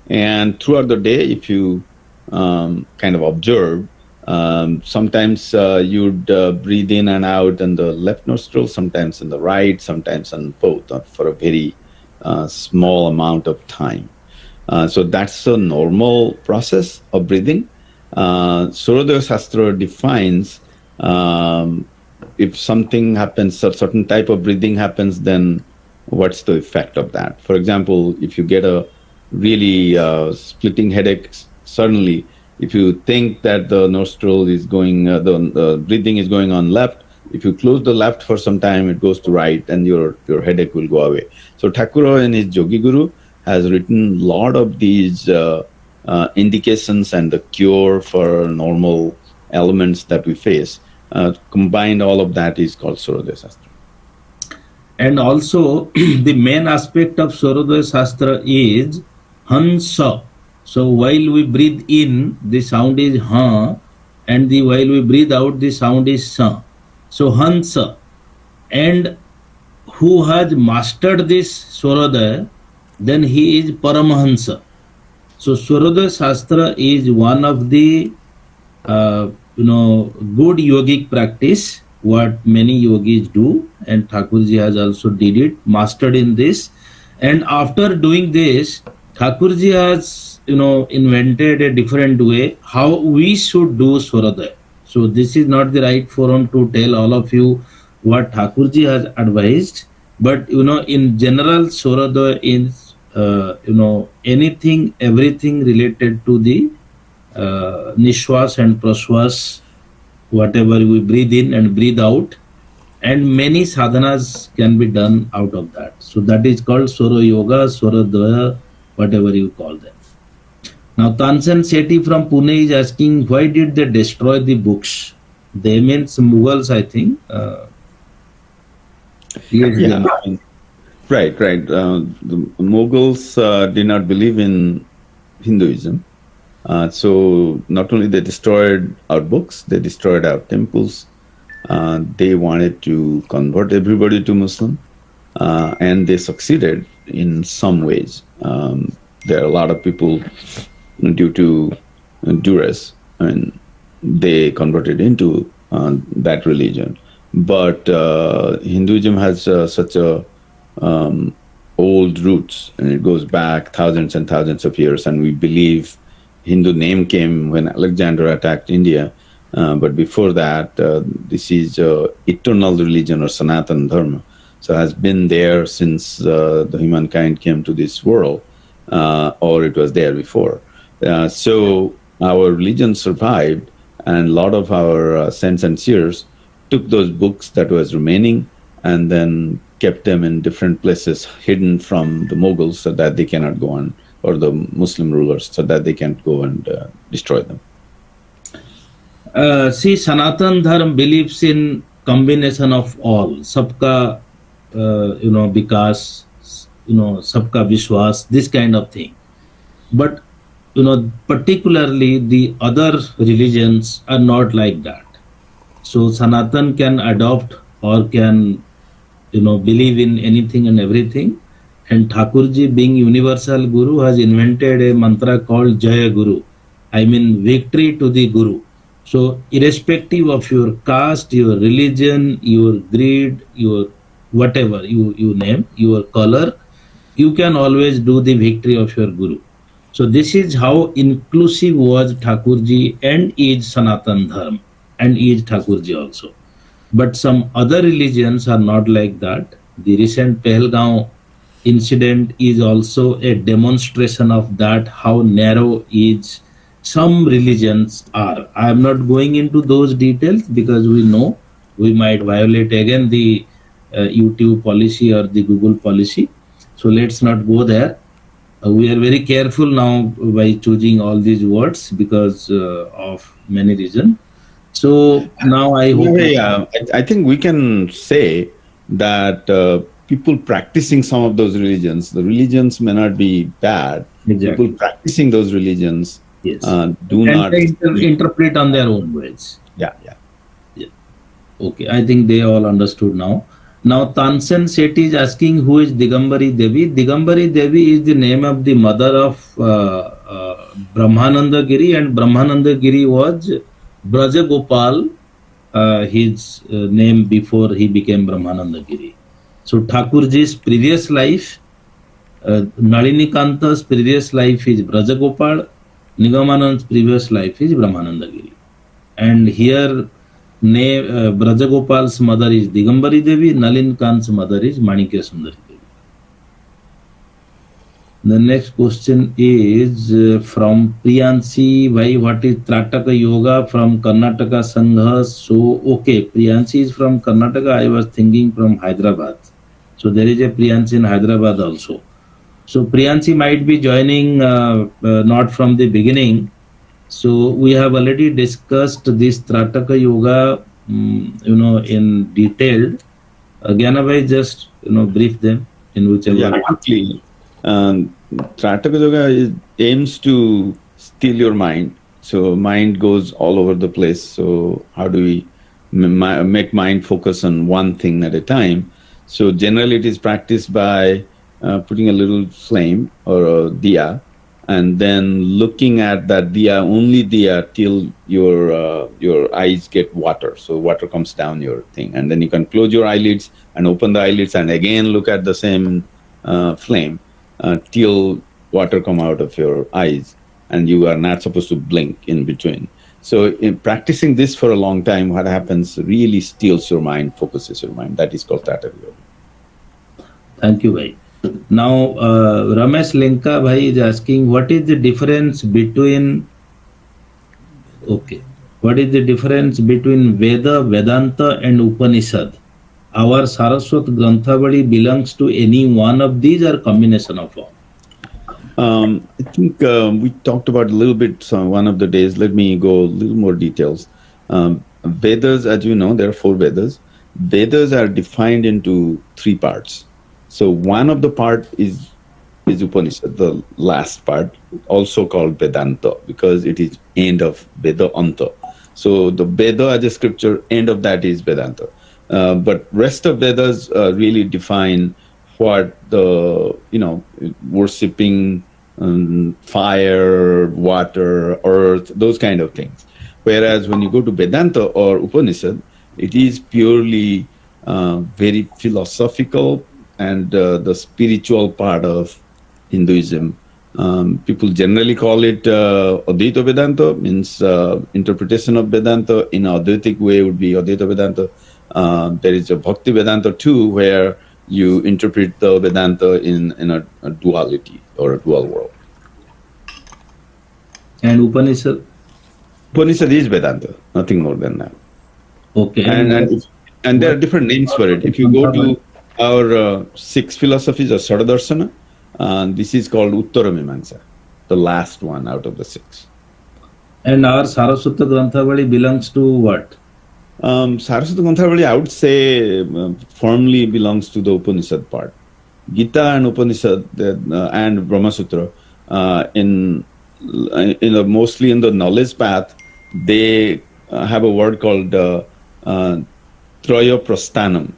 And throughout the day, if you kind of observe, sometimes you'd breathe in and out in the left nostril, sometimes in the right, sometimes on both, for a very small amount of time. So that's a normal process of breathing. Swaradaya Shastra defines if something happens, a certain type of breathing happens, then what's the effect of that? For example, if you get a really splitting headache suddenly, if you think that the nostril is going, the breathing is going on left, if you close the left for some time, it goes to right and your headache will go away. So Thakura in his Yogi Guru has written a lot of these indications and the cure for normal elements that we face. Combined all of that is called Swaradaya Shastra. And also the main aspect of Swaradaya Shastra is Hansa. So while we breathe in, the sound is Ha, and while we breathe out, the sound is Sa. So Hansa. And who has mastered this Swaradaya, then he is Paramahansa. So Swaradaya Shastra is one of the good yogic practice what many yogis do, and Thakurjee has also did it, mastered in this. And after doing this, Thakurjee has invented a different way how we should do Swaradaya. So this is not the right forum to tell all of you what Thakurjee has advised, but in general Swaradaya is everything related to the Nishwas and Praswas, whatever we breathe in and breathe out, and many sadhanas can be done out of that. So that is called Swara Yoga, Swaradaya, whatever you call them. Now Tansen Sethi from Pune is asking why did they destroy the books? They means Mughals, I think. Yeah. Right. The Mughals did not believe in Hinduism. So not only they destroyed our books, they destroyed our temples. They wanted to convert everybody to Muslim, and they succeeded in some ways. there are a lot of people due to duress, and they converted into that religion. But Hinduism has such a old roots, and it goes back thousands and thousands of years. And we believe Hindu name came when Alexander attacked India. But before that, this is eternal religion or Sanatan Dharma. So has been there since the humankind came to this world, or it was there before. So our religion survived, and a lot of our saints and seers took those books that was remaining and then kept them in different places, hidden from the Mughals, so that they cannot go on, or the Muslim rulers, so that they can't go and destroy them. See, Sanatan Dharma believes in combination of all, sabka, vikas, sabka vishwas, this kind of thing. But particularly the other religions are not like that. So Sanatan can adopt or can believe in anything and everything. And Thakurjee, being universal Guru, has invented a mantra called Jayaguru. I mean victory to the Guru. So irrespective of your caste, your religion, your greed, your whatever you name, your color, you can always do the victory of your Guru. So this is how inclusive was Thakurjee and is Sanatan Dharma and is Thakurjee also. But some other religions are not like that. The recent Pahalgaon incident is also a demonstration of that, how narrow is some religions are. I am not going into those details because we know we might violate again the YouTube policy or the Google policy. So let's not go there. We are very careful now by choosing all these words because of many reasons. So now I hope... I think we can say that people practicing some of those religions, the religions may not be bad. Exactly. People practicing those religions yes. do not... interpret on their own ways. Yeah. Okay, I think they all understood now. Now Tansen Sethi is asking who is Digambari Devi. Digambari Devi is the name of the mother of Brahmananda Giri, and Brahmananda Giri was Braja Gopal, his name before he became Brahmananda Giri. So Thakurjee's previous life, Nalinikanta's previous life is Braja Gopal, Nigamananda's previous life is Brahmananda Giri. And here Braja Gopal's mother is Digambari Devi, Nalinikant's mother is Manikya Sundari Devi. The next question is from Priyansi. Why? What is Trataka Yoga from Karnataka Sangha? So, okay, Priyansi is from Karnataka. I was thinking from Hyderabad. So, there is a Priyansi in Hyderabad also. So, Priyansi might be joining not from the beginning. So, we have already discussed this Trataka Yoga, in detail. Gyanabhai, just, brief them in whichever. Yeah, quickly. Trataka Yoga aims to steal your mind. So mind goes all over the place. So how do we make mind focus on one thing at a time? So generally it is practiced by putting a little flame or a diya, and then looking at that diya, only diya, till your eyes get water. So water comes down your thing, and then you can close your eyelids and open the eyelids and again look at the same flame. Till water come out of your eyes, and you are not supposed to blink in between. So in practicing this for a long time, what happens really steals your mind, focuses your mind. That is called Trataka Yoga. Thank you, Bhai. Now, Ramesh Lenka Bhai is asking, what is the difference between Veda, Vedanta and Upanishad? Our Saraswat Granthavali belongs to any one of these or combination of all? I think we talked about a little bit one of the days. Let me go a little more details. Vedas, as you know, there are 4 Vedas. Vedas are defined into 3 parts. So one of the part is Upanishad, the last part, also called Vedanta, because it is end of Vedanta. So the Veda as a scripture, end of that is Vedanta. But rest of Vedas really define what the, worshipping fire, water, earth, those kind of things. Whereas when you go to Vedanta or Upanishad, it is purely very philosophical and the spiritual part of Hinduism. People generally call it Advaita Vedanta, means interpretation of Vedanta in a Advaitic way would be Advaita Vedanta. There is a Bhakti Vedanta too, where you interpret the Vedanta in a duality or a dual world. And Upanishad? Upanishad is Vedanta, nothing more than that. Okay. And there are different names for it. If you go to our 6 philosophies of Saradarsana, this is called Uttara Mimamsa, the last one out of the 6. And our Saraswata Granthavali belongs to what? Saraswata Granthavali, I would say, firmly belongs to the Upanishad part. Gita and Upanishad and Brahma Sutra, mostly in the knowledge path, they have a word called Traya Prastanam.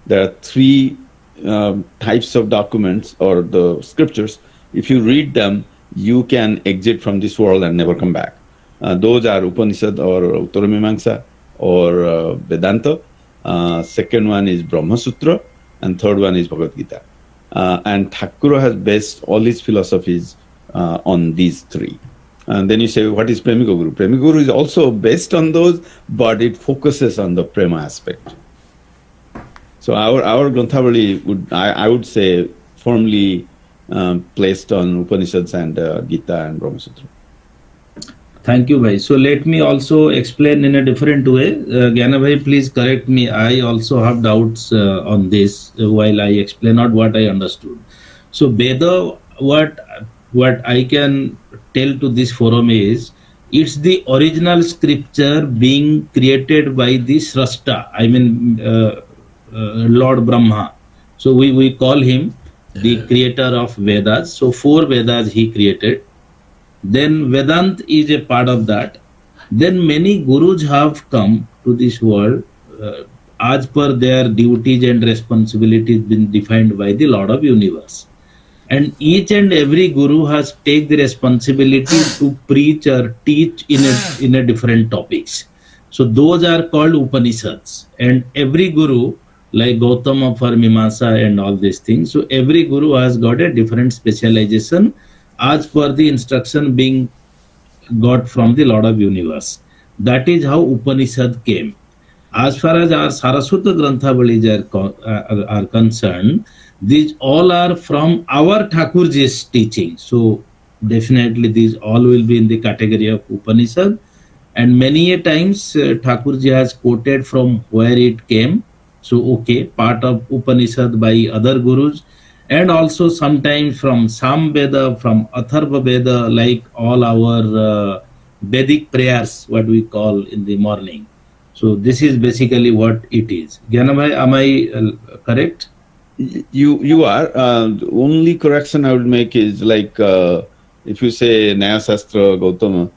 There are 3 types of documents or the scriptures. If you read them, you can exit from this world and never come back. Those are Upanishad or Uttara Mimamsa or Vedanta. Second one is Brahma Sutra, and third one is Bhagavad Gita. And Thakura has based all his philosophies on these 3. And then you say, what is Premika Guru? Premika Guru is also based on those, but it focuses on the prema aspect. So our Granthavali I would say, firmly placed on Upanishads and Gita and Brahma Sutra. Thank you, Bhai. So let me also explain in a different way. Gyana Bhai, please correct me. I also have doubts on this while I explain out what I understood. So Veda, what I can tell to this forum is, it's the original scripture being created by the Srashta, I mean Lord Brahma. So we call him the creator of Vedas. So 4 Vedas he created. Then Vedant is a part of that. Then many gurus have come to this world as per their duties and responsibilities been defined by the Lord of Universe. And each and every guru has taken the responsibility to preach or teach in a different topics. So those are called Upanishads. And every guru, like Gautama for Mimamsa and all these things, so every guru has got a different specialization as per the instruction being got from the Lord of Universe. That is how Upanishad came. As far as our Saraswata Granthabalis are concerned, these all are from our Thakurjee's teaching. So definitely these all will be in the category of Upanishad. And many a times Thakurjee has quoted from where it came. So okay, part of Upanishad by other gurus, and also sometimes from Sam Veda, from Atharva Veda, like all our Vedic prayers, what we call in the morning. So this is basically what it is. Gyanabhai, am I correct? You are. The only correction I would make is like if you say Nyaya Sastra, Gautama,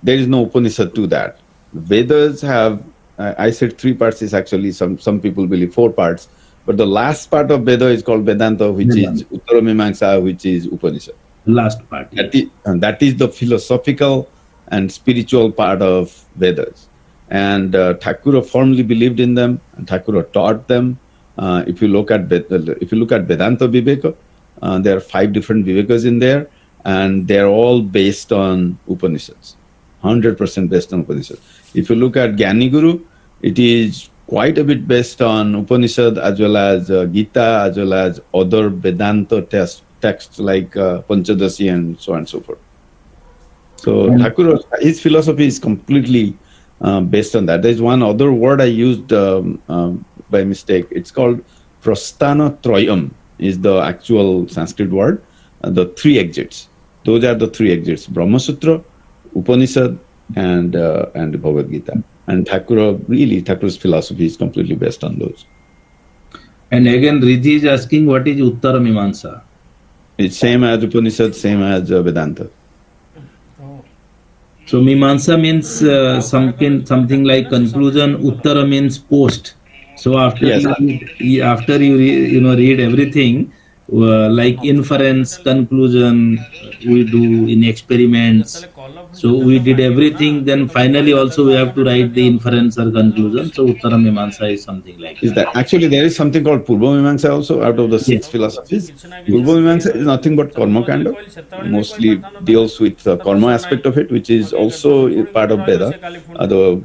there is no Upanishad to that. Vedas have, I said 3 parts is actually, some people believe 4 parts. But the last part of Veda is called Vedanta, which is Uttara Mimamsa, which is Upanishad. Last part. That is the philosophical and spiritual part of Vedas. And Thakura firmly believed in them, and Thakura taught them. If you look at Vedanta Viveka, there are 5 different Vivekas in there, and they're all based on Upanishads, 100% based on Upanishads. If you look at Gyani Guru, it is quite a bit based on Upanishad as well as Gita, as well as other Vedanta texts like Panchadasi and so on and so forth. So Thakura, his philosophy is completely based on that. There's one other word I used by mistake. It's called Prasthana Troyam is the actual Sanskrit word. The 3 exits. Those are the 3 exits: Brahma Sutra, Upanishad, and Bhagavad Gita. And Thakura's philosophy is completely based on those. And again, Riddhi is asking, what is Uttara Mimamsa? It's same as Upanishad, same as Vedanta. So Mimamsa means something like conclusion. Uttara means post. So after you read everything, like inference, conclusion, we do in experiments. So we did everything. Then finally also we have to write the inference or conclusion. So Uttara Mimamsa is something like Is that. that actually there is something called Purva Mimamsa also out of the six Yes. philosophies? Purva Mimamsa is nothing but karma kanda, mostly deals with the karma aspect of it, which is also a part of Veda, the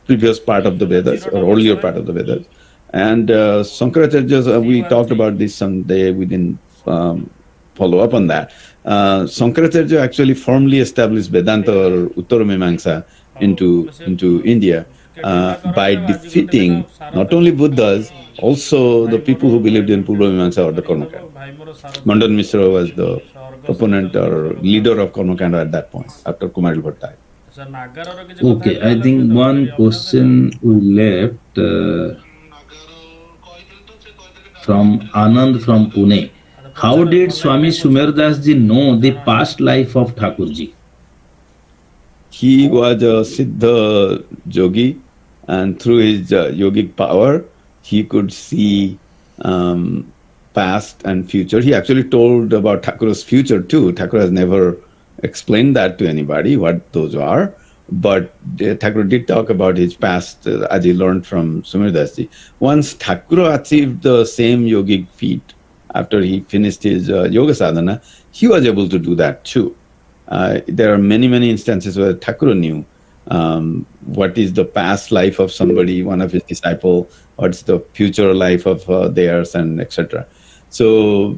previous part of the Vedas or earlier part of the Vedas. And Sankaracharya, we talked about this someday, we didn't follow up on that. Sankaracharya actually firmly established Vedanta or Uttara Mimamsa into India by defeating not only Buddhas, also the people who believed in Purva Mimamsa or the Karmakanda. Mandan Mishra was the opponent or leader of Karmakanda at that point, after Kumaril Bhattai. Okay, I think one question we left from Anand from Pune. How did Swami Sumerdas ji know the past life of Thakurjee? He was a Siddha yogi, and through his yogic power, he could see past and future. He actually told about Thakura's future too. Thakura has never explained that to anybody, what those are. But Thakura did talk about his past, as he learned from Sumerdas ji. Once Thakura achieved the same yogic feat after he finished his yoga sadhana, he was able to do that too. There are many, many instances where Thakura knew what is the past life of somebody, one of his disciple, what's the future life of theirs, and etc. So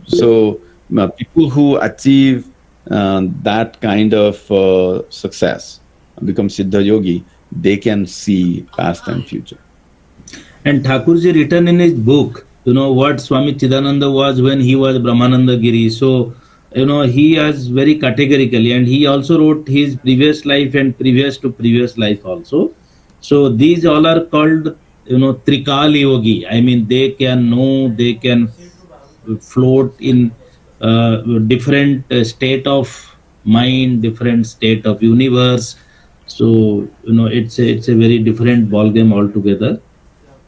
people who achieve that kind of success, become Siddha Yogi, they can see past and future. And Thakurji written in his book, what Swami Chidananda was when he was Brahmananda Giri. So, he has very categorically, and he also wrote his previous life and previous to previous life also. So these all are called, Trikal Yogi. I mean, they can know, they can float in different state of mind, different state of universe. So, it's a very different ball game altogether.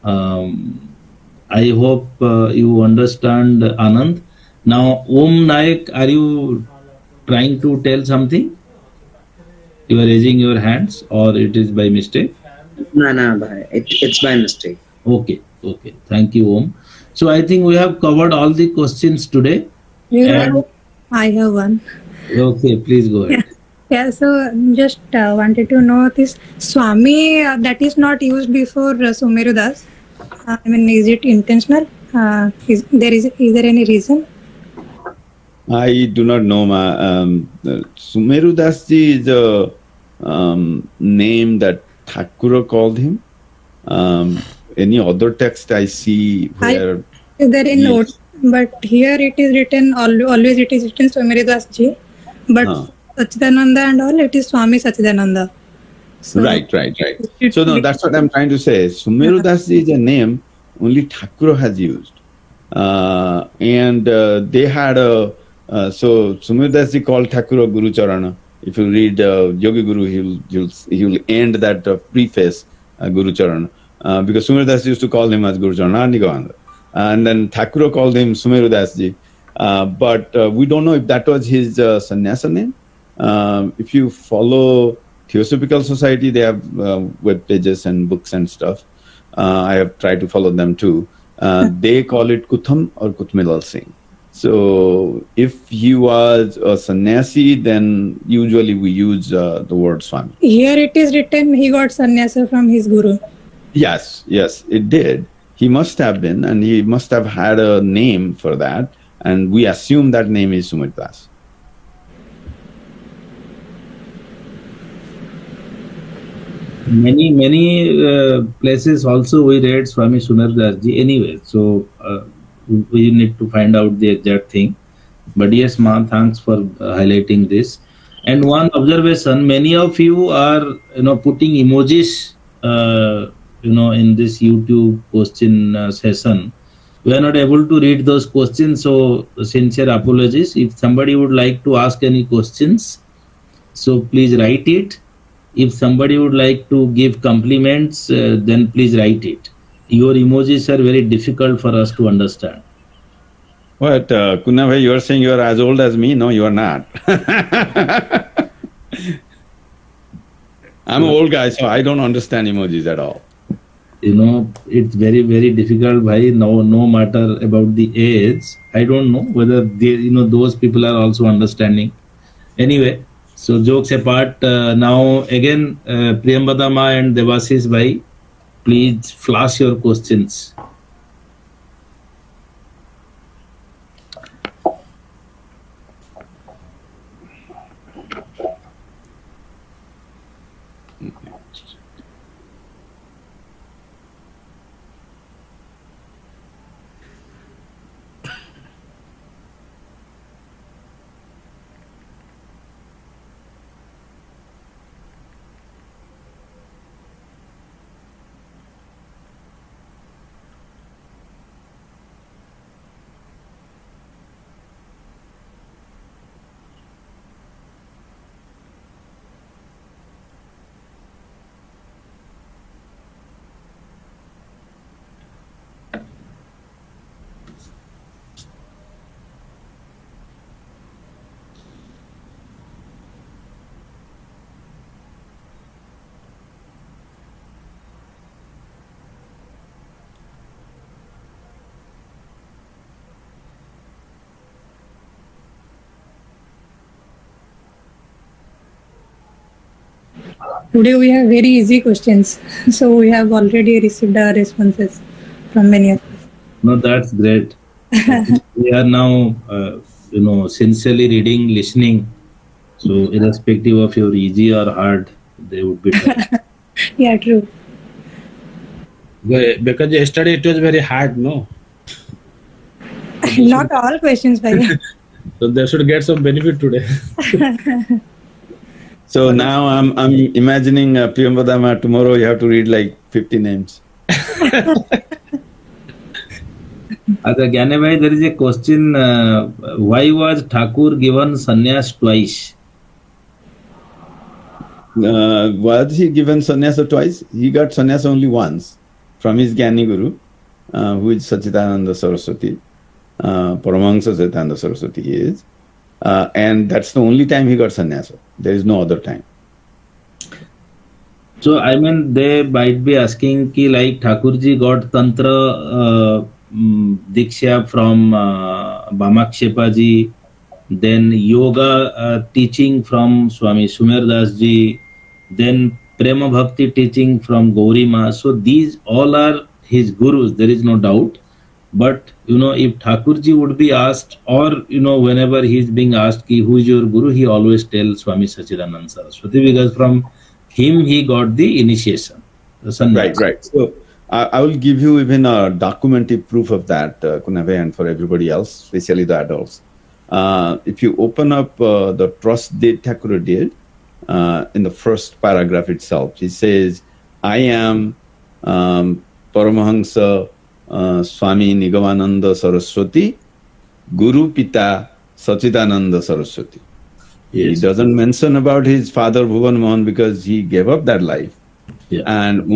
I hope you understand, Anand. Now, Om Naik, are you trying to tell something? You are raising your hands, or it is by mistake? No, bhai. It's by mistake. Okay. Thank you, Om. So I think we have covered all the questions today. And- I have one. Okay, please go ahead. Yeah, so just wanted to know this Swami that is not used before Sumeru Das. I mean, is it intentional? Is there any reason? I do not know. Sumeru Das ji is a name that Thakura called him. Any other text I see where... Is there in notes? But here it is written, always it is written Sumeru Das ji. But Sachidananda and all, it is Swami Sachidananda. So, Right. So no, that's what I'm trying to say. Sumeru Das ji is a name only Thakura has used. And they had so Sumeru Das ji called Thakura Guru Charana. If you read Yogi Guru, he'll end that preface Guru Charana. Because Sumeru Das used to call him as Guru Charana Nigamananda. And then Thakura called him Sumeru Das ji. But we don't know if that was his sannyasa name. If you follow Theosophical Society, they have web pages and books and stuff. I have tried to follow them too. They call it Kutham or Kuthmilal Singh. So if he was a sannyasi, then usually we use the word Swami. here it is written he got sannyasa from his guru. Yes, it did. He must have been, and he must have had a name for that. And we assume that name is Sumeru Das. Many places also we read Swami Sumeru Das ji anyway. So we need to find out the exact thing. But yes, Ma, thanks for highlighting this. And one observation: many of you are putting emojis in this YouTube question session. We are not able to read those questions, so sincere apologies. If somebody would like to ask any questions, so please write it. If somebody would like to give compliments, then please write it. Your emojis are very difficult for us to understand. What, Kunna bhai, you are saying you are as old as me? No, you are not. I'm an old guy, so I don't understand emojis at all. You know, it's very, very difficult, bhai. No matter about the age. I don't know whether those people are also understanding. Anyway, so jokes apart, now again, Priyambada Ma and Devasis bhai, please flash your questions. Today we have very easy questions, so we have already received our responses from many of us. No, that's great. We are now, sincerely reading, listening. So irrespective of your easy or hard, they would be done. Yeah, true. Because yesterday it was very hard, no? Not all questions, bhai. So they should get some benefit today. So now I'm imagining Priyambadama, tomorrow you have to read like 50 names. Gyane bhai, there is a question, why was Thakur given sannyas twice? Was he given sannyasa twice? He got sannyasa only once from his Gyani Guru, who is Sachidananda Saraswati, Paramahansa Sachidananda Saraswati is. And that's the only time he got sannyasa. There is no other time. So, I mean, they might be asking ki like Thakurjee got Tantra Diksha from Bhamakshepaji, then Yoga teaching from Swami Sumerdas ji, then Prema Bhakti teaching from Gauri Ma. So, these all are his gurus, there is no doubt. But, if Thakurjee would be asked, or, whenever he is being asked, ki, who is your guru, he always tells Swami Sachidananda Saraswati, because from him he got the initiation. Right. So, I will give you even a documented proof of that, Kunave, and for everybody else, especially the adults. If you open up the trust that Thakur did, in the first paragraph itself, he says, I am Paramahansa Swami Nigamananda Saraswati, Guru Pita Sachidananda Saraswati. Yes. He doesn't mention about his father Bhuvan Mohan because he gave up that life. Yeah. And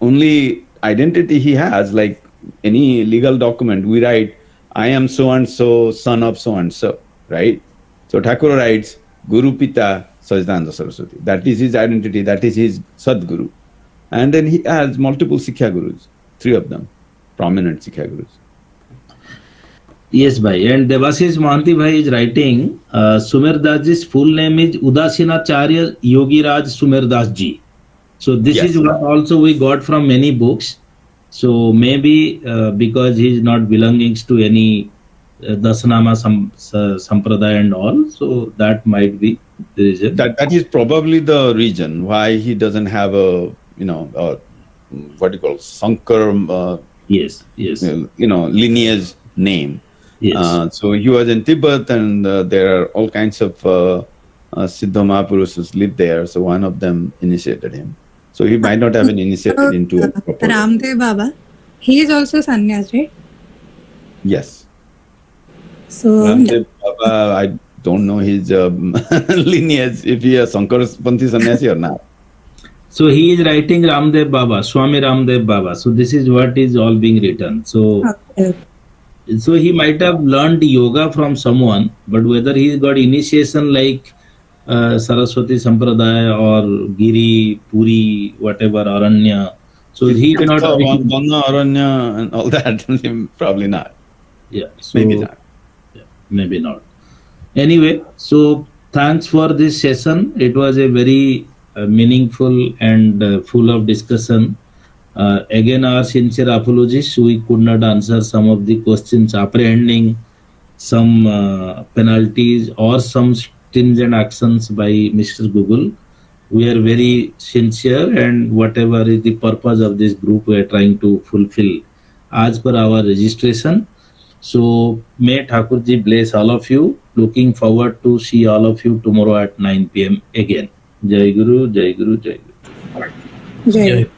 only identity he has, like any legal document, we write, I am so and so, son of so and so, right? So Thakur writes, Guru Pita Sachidananda Saraswati. That is his identity, that is his Sadguru. And then he has multiple Sikhya Gurus, 3 of them, prominent Sikhya Gurus. Yes, bhai. And Devasis Mohanty bhai is writing, Sumerdas ji's full name is Udasinacharya Yogiraj Sumerdas ji. So this is what also we got from many books. So maybe because he is not belonging to any Dasanama Sampradaya and all, so that might be the reason. That is probably the reason why he doesn't have a, what you call, Sankar, lineage name. Yes. So he was in Tibet, and there are all kinds of Siddha Mahapurushes live there. So one of them initiated him. So he might not have been initiated into Ramdev Baba. He is also sannyas, right? Yes. So Ramdev Baba, I don't know his lineage, if he is Sankarpanthi sannyasi or not. So he is writing Ramdev Baba, Swami Ramdev Baba. So this is what is all being written. So So he might have learned yoga from someone, but whether he got initiation like Saraswati Sampradaya or Giri, Puri, whatever, Aranya. So he may not. Ganga, Aranya, and all that. Probably not. Yeah. So, Maybe not. yeah, maybe not. Anyway, so thanks for this session. It was a very meaningful and full of discussion. Again, our sincere apologies. We could not answer some of the questions, apprehending some penalties or some stringent actions by Mr. Google. We are very sincere, and whatever is the purpose of this group, we are trying to fulfill as per our registration. So may Thakurjee bless all of you. Looking forward to see all of you tomorrow at 9 p.m. again. Jai Guru, Jai Guru, Jai Guru. Jai. Jai.